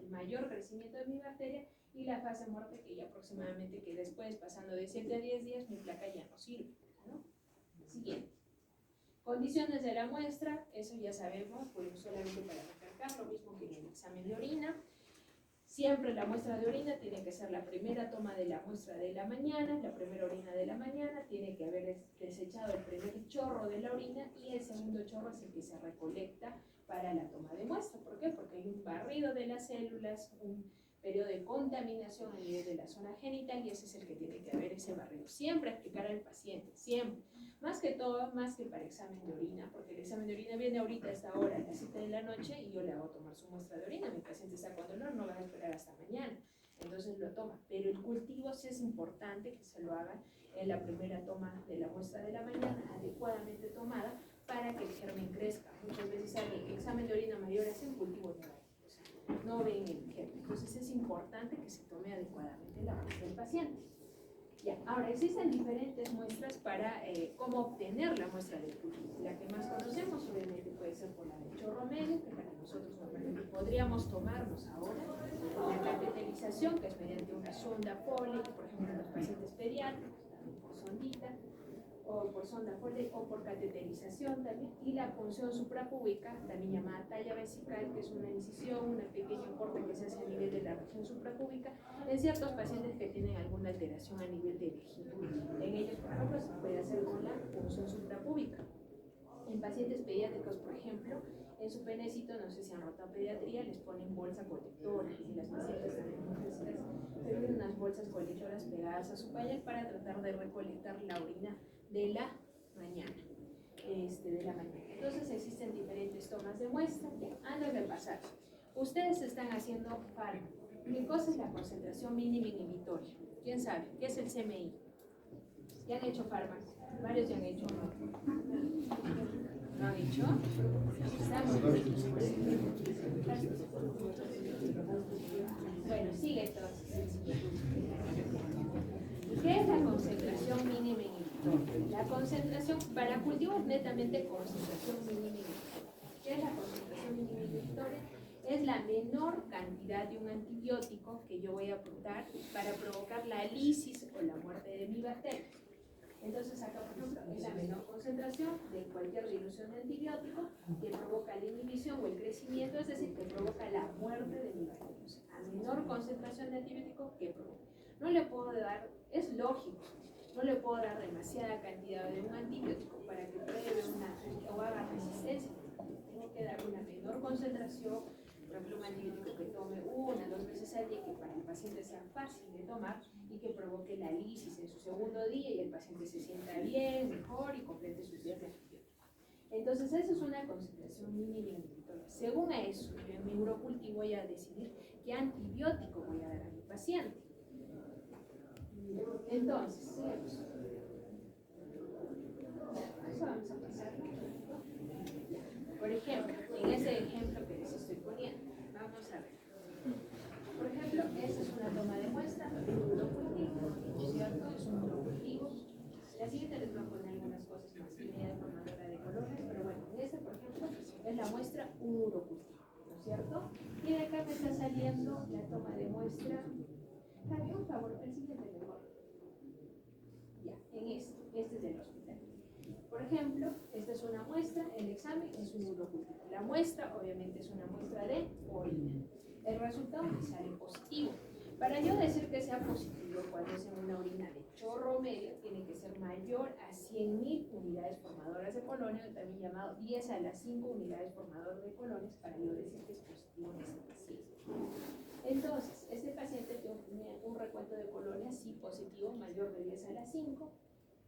mayor crecimiento de mi bacteria. Y la fase muerte, que ya aproximadamente que después, pasando de 7 a 10 días, mi placa ya no sirve, ¿no? Siguiente. Condiciones de la muestra, eso ya sabemos, pues solamente para recalcar, lo mismo que en el examen de orina. Siempre la muestra de orina tiene que ser la primera toma de la muestra de la mañana, la primera orina de la mañana, tiene que haber desechado el primer chorro de la orina y el segundo chorro es el que se recolecta para la toma de muestra. ¿Por qué? Porque hay un barrido de las células, un periodo de contaminación a nivel de la zona genital y ese es el que tiene que haber ese barrido. Siempre explicar al paciente, siempre. Más que todo, más que para examen de orina, porque el examen de orina viene ahorita a esta hora, a las 7 de la noche, y yo le hago tomar su muestra de orina. Mi paciente está con dolor, no va a esperar hasta mañana, entonces lo toma. Pero el cultivo sí es importante que se lo hagan en la primera toma de la muestra de la mañana, adecuadamente tomada, para que el germen crezca. Muchas veces sale el examen de orina mayor así, un cultivo no hay, o sea, no ven el germen. Entonces es importante que se tome adecuadamente la muestra del paciente. Ya, ahora existen diferentes muestras para cómo obtener la muestra del cultivo. La que más conocemos obviamente puede ser por la del chorro medio, que es la que nosotros normalmente podríamos tomarnos ahora. La cateterización, que es mediante una sonda Foley, por ejemplo en los pacientes pediátricos, también por sondita, o por sonda Foley, o por cateterización también. Y la punción suprapúbica, también llamada talla vesical, que es una incisión, un pequeño corte que se hace a nivel de la región suprapúbica, en ciertos pacientes que tienen alguna alteración a nivel de vejiga. En ellos, por ejemplo, se puede hacer con la punción suprapúbica. En pacientes pediátricos, por ejemplo, en su penecito, no sé si han rotado pediatría, les ponen bolsa colectora y las pacientes también mujercitas tienen unas bolsas colectoras pegadas a su pañal para tratar de recolectar la orina de la mañana. Entonces existen diferentes tomas de muestra. Ya, antes de pasar, ustedes están haciendo fármaco. ¿Qué cosa es la concentración mínima inhibitoria? ¿Quién sabe? ¿Qué es el CMI? ¿Ya han hecho fármaco? Varios ya han hecho. ¿No han hecho? Bueno, sigue entonces. ¿Qué es la concentración mínima inhibitoria? La concentración, para cultivos netamente concentración mínima inhibitoria. ¿Qué es la concentración mínima inhibitoria? Es la menor cantidad de un antibiótico que yo voy a apuntar para provocar la lisis o la muerte de mi bacteria. Entonces acá, por ejemplo, es la menor concentración de cualquier dilución de antibiótico que provoca la inhibición o el crecimiento, es decir, que provoca la muerte de mi bacteria. O sea, a menor concentración de antibiótico que provoca. No le puedo dar, es lógico, no le puedo dar demasiada cantidad de un antibiótico para que pruebe o haga resistencia. Tengo que dar una menor concentración, por ejemplo, un antibiótico que tome 1 o 2 veces al día, que para el paciente sea fácil de tomar y que provoque la lisis en su segundo día y el paciente se sienta bien, mejor y complete sus días de antibiótico. Entonces, eso es una concentración mínima inhibitoria. Según a eso, yo en mi urocultivo voy a decidir qué antibiótico voy a dar a mi paciente. Entonces, sigamos. Eso vamos a pasar. Por ejemplo, en ese ejemplo que les estoy poniendo, vamos a ver. Por ejemplo, esta es una toma de muestra de un urocultivo, ¿cierto? Es un urocultivo. La siguiente les voy a poner algunas cosas es más unidad formadora de colonias, pero bueno, en esta, por ejemplo, es la muestra un urocultivo, ¿no es cierto? Y de acá me está saliendo la toma de muestra. Javi, por favor, el siguiente mejor. Ya, en este es del hospital. Por ejemplo, esta es una muestra, el examen es un urocultivo. La muestra, obviamente, es una muestra de orina. El resultado me sale positivo. Para yo decir que sea positivo cuando es en una orina de chorro medio, tiene que ser mayor a 100.000 unidades formadoras de colonia, también llamado 10 a las 5 unidades formadoras de colonias, para yo decir que es positivo en ese paciente. Entonces, este paciente tiene un recuento de colonias, sí positivo, mayor de 10 a las 5.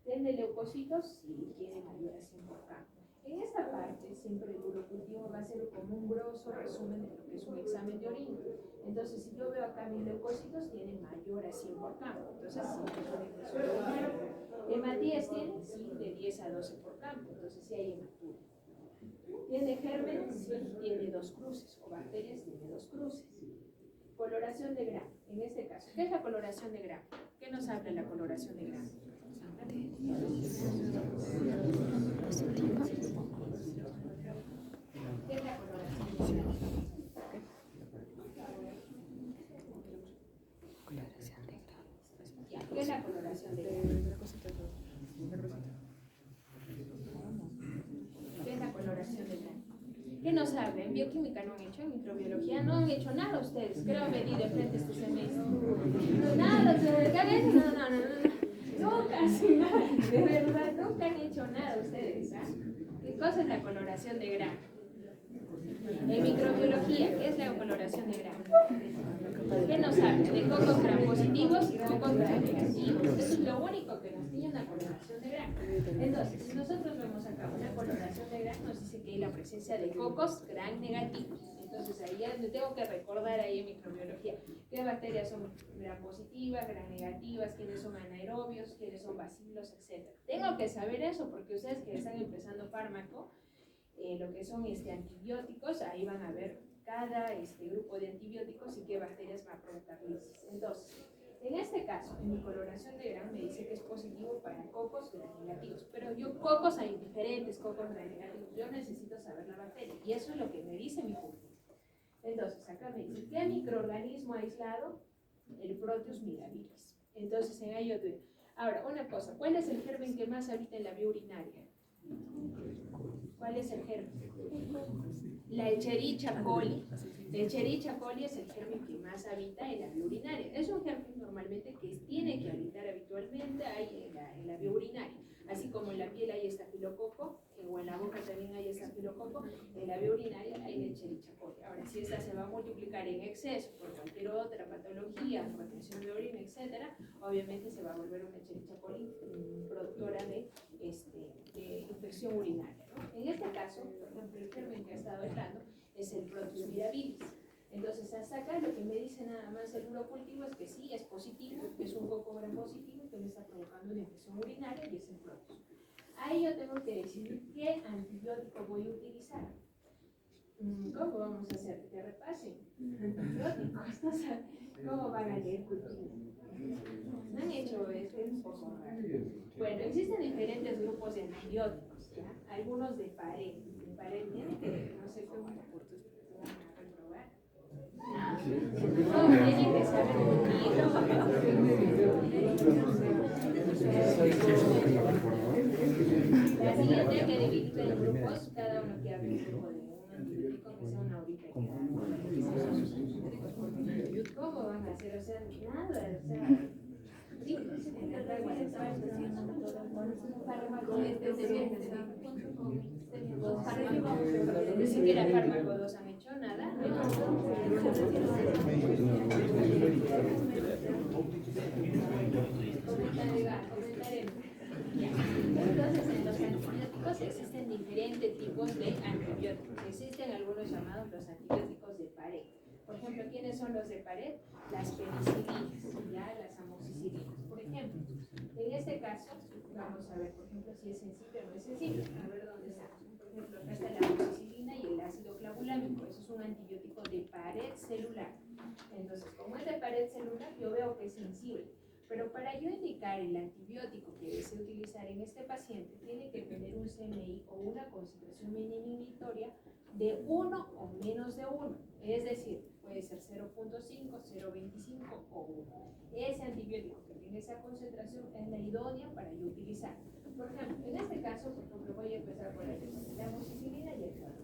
¿Tiene leucocitos? Sí, tiene mayor a 100 por campo. En esta parte, siempre el urocultivo va a ser como un grosso resumen de lo que es un examen de orina. Entonces, si yo veo acá mis leucocitos, tienen mayor a 100 por campo. Entonces, sí, es una impresión de número. Hematías tiene, sí, de 10 a 12 por campo. Entonces, sí hay hematuria. ¿Tiene gérmenes? Sí, tiene 2 cruces. O bacterias, tiene 2 cruces. Coloración de Gram. En este caso, ¿qué es la coloración de Gram? ¿Qué nos habla la coloración de Gram? ¿Qué es la coloración de Gram? ¿Qué es la coloración de Gram? ¿Qué es la coloración de Gram? ¿Qué nos habla? En bioquímica no han hecho, en microbiología no han hecho nada ustedes. Creo me di de frente este semestre. Nada, nunca, sí, de verdad, nunca han hecho nada ustedes. ¿Ah? ¿Qué cosa es la coloración de Gram? En microbiología, ¿qué es la coloración de Gram? ¿Qué nos habla? De cocos gram positivos y cocos gram negativos. Eso es lo único que nos tiene una coloración de Gram. Entonces, si nosotros vemos acá una coloración de Gram, nos dice que hay la presencia de cocos gram negativos. Entonces, ahí ya me tengo que recordar ahí en microbiología qué bacterias son gram positivas, gram negativas, quiénes son anaerobios, quiénes son bacilos, etc. Tengo que saber eso porque ustedes que están empezando fármaco, lo que son antibióticos, ahí van a ver cada grupo de antibióticos y qué bacterias va a provocar lisis. Entonces, en este caso, en mi coloración de Gram me dice que es positivo para cocos gram negativos, pero yo cocos hay diferentes cocos gram negativos, yo necesito saber la bacteria y eso es lo que me dice mi curso. Entonces, acá me dice, ¿qué microorganismo aislado? El Proteus mirabilis. Entonces, en ello, ahora, una cosa, ¿cuál es el germen que más habita en la vía urinaria? ¿Cuál es el germen? La Escherichia coli. La Escherichia coli es el germen que más habita en la vía urinaria. Es un germen normalmente que tiene que habitar habitualmente ahí en la vía urinaria. Así como en la piel hay estafilococo, o en la boca también hay estafilococo, en la vía urinaria hay Escherichia coli. Ahora, si esta se va a multiplicar en exceso por cualquier otra patología, retención de orina, etc., obviamente se va a volver una Escherichia coli productora de infección urinaria, ¿no? En este caso, por ejemplo, el germen que ha estado hablando es el Proteus mirabilis. Entonces, hasta acá lo que me dice nada más el urocultivo es que sí, es positivo, que es un coco gram positivo que me está provocando una infección urinaria y es el Proteus. Ahí yo tengo que decidir qué antibiótico voy a utilizar. ¿Cómo vamos a hacer? Que repasen. Antibióticos, no sé cómo van a leer cultivo. No han hecho esto, es un poco raro. Bueno, existen diferentes grupos de antibióticos, ¿ya? Algunos de pared. De pared tiene que, no sé cómo van a reprobar. No, tienen que saber un libro. La siguiente hay que dividirla en grupos, cada uno que hable un grupo de un antibiótico que sea una horita. ¿Cómo van a hacer? O sea, nada, o sea... Sí, en la regla de fármaco, ni siquiera fármaco 2 han hecho nada. Comentaremos. Entonces, en los antibióticos existen diferentes tipos de antibióticos. Existen algunos llamados los antibióticos de pared. Por ejemplo, ¿quiénes son los de pared? Las penicilinas, ¿ya? Las amoxicilinas. Por ejemplo, en este caso, vamos a ver, por ejemplo, si es sensible o no es sensible. A ver dónde está. Por ejemplo, acá está la amoxicilina y el ácido clavulámico. Eso es un antibiótico de pared celular. Entonces, como es de pared celular, yo veo que es sensible. Pero para yo indicar el antibiótico que deseo utilizar en este paciente, tiene que tener un CMI o una concentración mínima inhibitoria de 1 o menos de 1. Es decir, puede ser 0.5, 0.25 o 1. Ese antibiótico que tiene esa concentración es la idónea para yo utilizar. Por ejemplo, en este caso, por ejemplo, voy a empezar por la amoxicilina y el cloro.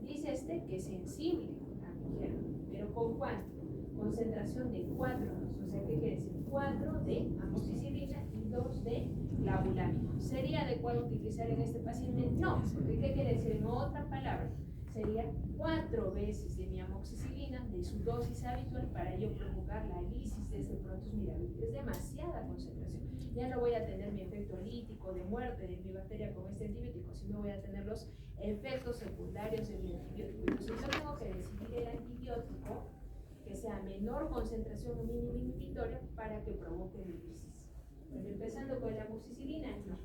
Dice este que es sensible a mi germen, pero ¿con cuánto? Concentración de 4 2. O sea, ¿qué quiere decir? 4 de amoxicilina y 2 de clavulámido. ¿Sería adecuado utilizar en este paciente? No, porque ¿qué quiere decir? En otra palabra, sería 4 veces de mi amoxicilina, de su dosis habitual, para yo provocar la lisis de este Protus mirabilis. Es demasiada concentración. Ya no voy a tener mi efecto lítico de muerte de mi bacteria con este antibiótico, sino voy a tener los efectos secundarios de mi antibiótico. Entonces yo tengo que decidir el antibiótico que sea menor concentración o mínima inhibitoria para que provoque lisis. Bueno, empezando con la amoxicilina, no.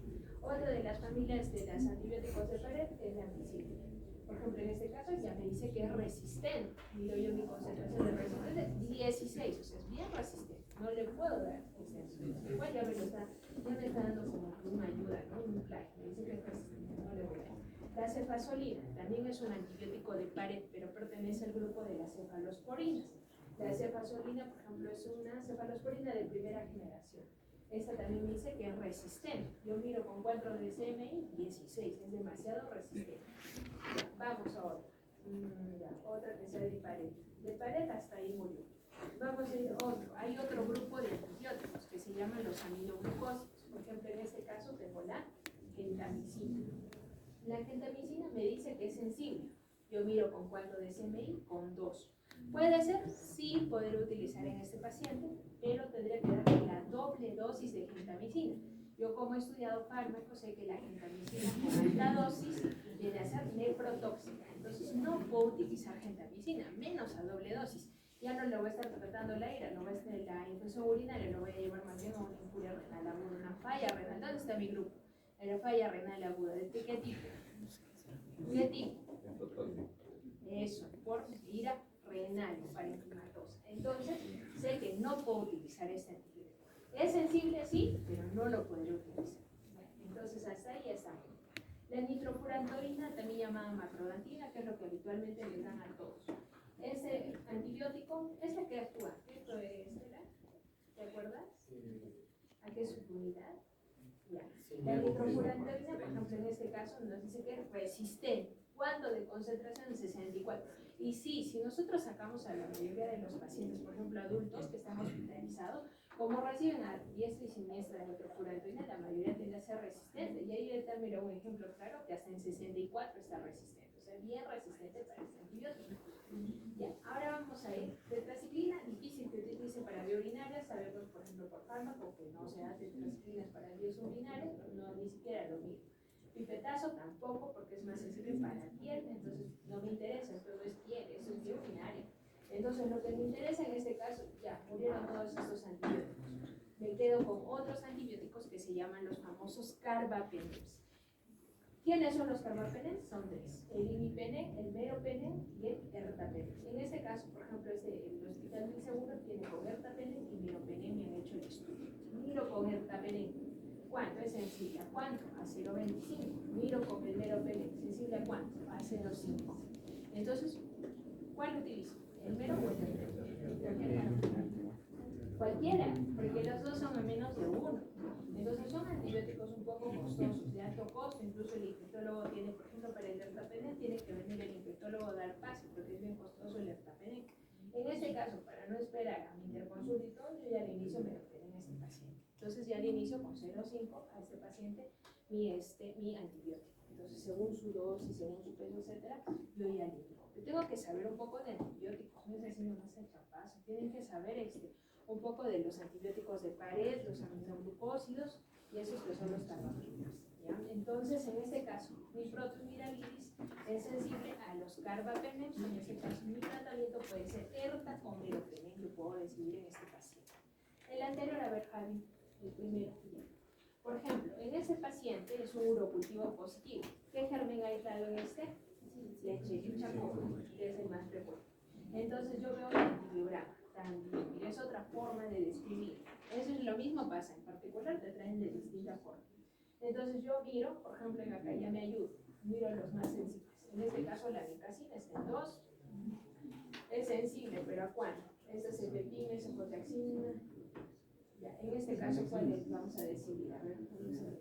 Otra de las familias de los antibióticos de pared es la ampicilina. Por ejemplo, en este caso ya me dice que es resistente. Miro yo mi concentración de resistencia, 16, o sea, es bien resistente. No le puedo dar extenso. Igual ya me está dando como una ayuda, ¿no? Un plagio. Me dice que es resistente, no le voy a dar. La cefazolina también es un antibiótico de pared, pero pertenece al grupo de las cefalosporinas. La cefazolina, por ejemplo, es una cefalosporina de primera generación. Esta también me dice que es resistente. Yo miro con 4 de CMI, 16, es demasiado resistente. Ya, vamos a otra. Otra que sea de pared. De pared hasta ahí murió. Vamos a ir a otro. Hay otro grupo de antibióticos que se llaman los aminoglucósidos. Por ejemplo, en este caso tengo la gentamicina. La gentamicina me dice que es sensible. Yo miro con 4 de CMI, con 2. Puede ser, sí, poder utilizar en este paciente, pero tendría que darle la doble dosis de gentamicina. Yo como he estudiado fármacos sé que la gentamicina con alta dosis viene a ser neprotóxica. Entonces no puedo utilizar gentamicina, menos a doble dosis. Ya no le voy a estar tratando la ira, no va a estar la infección urinaria, lo voy a llevar más bien a una infuria renal aguda, una falla renal. ¿Dónde está mi grupo? En la falla renal aguda. ¿De qué tipo? ¿Qué tipo? Eso, por ira renal o parenquimatosa. Entonces, sé que no puedo utilizar este antibiótico. Es sensible, sí, pero no lo podré utilizar. Bueno, entonces, hasta ahí está. La nitrofurantoína, también llamada macrodantina, que es lo que habitualmente le dan a todos. Ese antibiótico es la que actúa. ¿Esto es, Estela? ¿Te acuerdas? ¿A qué subunidad? Ya. La nitrofurantoína, por ejemplo, en este caso nos dice que es resistente. ¿Cuánto de concentración? 64. Y sí, si nosotros sacamos a la mayoría de los pacientes, por ejemplo adultos que están hospitalizados, como reciben a diestra y siniestra de nitrofurantoína, la mayoría tiende a ser resistente. Y ahí está, mira, un ejemplo claro que hasta en 64 está resistente. O sea, bien resistente para este antibiótico. Ya, ahora vamos a ir. Tetraciclina, difícil que utilice para vía urinaria. Sabemos, por ejemplo, por fármaco que no se da tetraciclinas para vías urinarias, no, ni siquiera lo mismo. Pipetazo tampoco, porque es más sensible para la piel, entonces no me interesa, esto no es piel, eso es vía urinaria. Entonces lo que me interesa en este caso, ya murieron todos estos antibióticos. Me quedo con otros antibióticos que se llaman los famosos carbapenems. ¿Quiénes son los carbapenems? Son 3, el imipenem, el meropenem y el ertapenem. En este caso, por ejemplo, el Hospital del Seguro tiene con ertapenem y meropenem y han hecho el estudio. Miro con ertapenem. ¿Cuánto es sensible? ¿A cuánto? A 0.25. Miro con el meropenem. ¿Sensible a cuánto? A 0.5. Entonces, ¿cuál utilizo? ¿El mero o el ertapenem? Cualquiera, porque los dos son a menos de 1. Entonces son antibióticos un poco costosos, de alto costo. Incluso el infectólogo tiene, por ejemplo, para el ertapenem tiene que venir el infectólogo a dar pase porque es bien costoso el ertapenem. En este caso, para no esperar a mi interconsulta y todo, yo ya al inicio meropenem en este paciente. Entonces ya al inicio con 0.5 a este paciente mi antibiótico. Entonces según su dosis, según su peso, etcétera, yo ya le digo. Yo tengo que saber un poco de antibióticos, no es así nomás el chapazo. Tienen que saber un poco de los antibióticos de pared, los aminoglucósidos y esos que son los carbapenems. Entonces, en este caso, mi Protus mirabilis es sensible a los carbapenems. En este caso, mi tratamiento puede ser ERTA o meropenem, que puedo decidir en este paciente. El anterior, a ver, Javi, el primero. Por ejemplo, en este paciente es un urocultivo positivo. ¿Qué germen aislado en este? Leche común, que es el más frecuente. Entonces, yo veo el antibiograma. También, es otra forma de describir. Eso es lo mismo pasa, en particular te traen de distinta forma. Entonces yo miro, por ejemplo, en acá ya me ayuda, miro los más sensibles. En este caso la nicasina está en 2, es sensible, pero ¿a cuánto? Esta es cefepime, es cefotaxina. Ya, en este caso, ¿cuál es? Vamos a decidir, a ver, vamos a ver,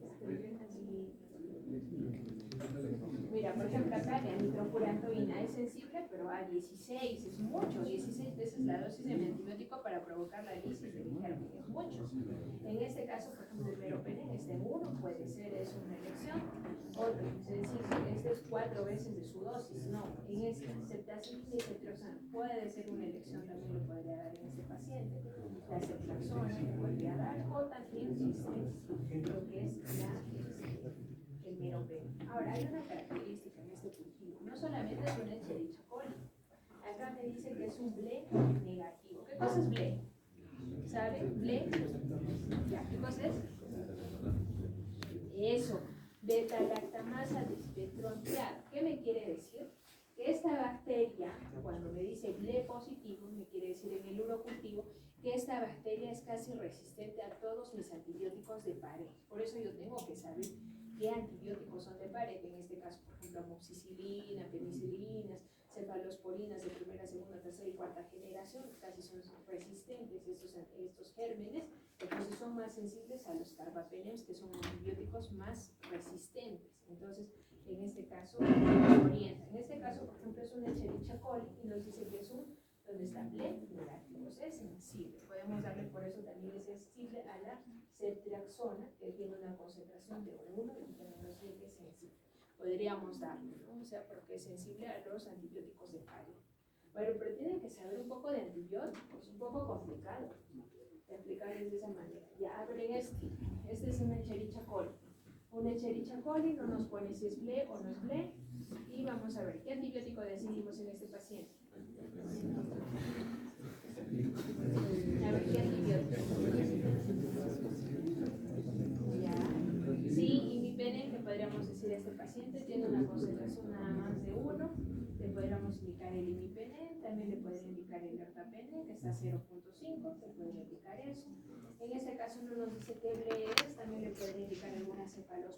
mira, por ejemplo, acá la nitrofurantoína es sensible, pero a 16 es mucho, 16 veces la dosis de mi antibiótico para provocar la lisis del germen, es mucho. En este caso, por ejemplo, el meropenem está en 1, puede ser, es una elección. Otro, sensible, este es 4 veces de su dosis, no. En este, ceftazidima y ceftriaxona puede ser una elección, también lo podría dar en este paciente. La ceftriaxona le podría dar, o también lo que es el meropenem. Ahora, hay una característica en este cultivo, no solamente es un Escherichia coli, acá me dice que es un BLE negativo. ¿Qué cosa es BLE? ¿Sabe? BLE, ya, ¿qué cosa es? Eso, beta-lactamasa despetroniada. ¿Qué me quiere decir? Que esta bacteria, cuando me dice BLE positivo, me quiere decir en el urocultivo que esta bacteria es casi resistente a todos mis antibióticos de pared. Por eso yo tengo que saber qué antibióticos son de pared, en este caso, por ejemplo, amoxicilina, penicilinas, cefalosporinas de primera, segunda, tercera y cuarta generación, casi son resistentes estos gérmenes, entonces son más sensibles a los carbapenems, que son antibióticos más resistentes. Entonces, en este caso, nos orienta. En este caso, por ejemplo, es un Escherichia coli y nos dice que es un, donde está BLE negativo, o sea, es sensible. Podemos darle, por eso también es sensible a la ceftriaxona, que tiene una concentración de 1 y también nos dice que es sensible. Podríamos darle, ¿no? O sea, porque es sensible a los antibióticos de pared. Bueno, pero tienen que saber un poco de antibióticos, un poco complicado de aplicarles de esa manera. Ya abren este es un Escherichia coli. Un Escherichia coli no nos pone si es BLE o no es BLE. Y vamos a ver, ¿qué antibiótico decidimos en este paciente? A ver, ¿qué antibiótico? Ya. Sí, imipenem, que podríamos decir a este paciente, tiene una concentración nada más de 1. Le podríamos indicar el imipenem, también le pueden indicar el ertapenem, que está a 0.5, le pueden indicar eso. En este caso no nos dice qué BLE es, también le pueden indicar alguna cefalosporina.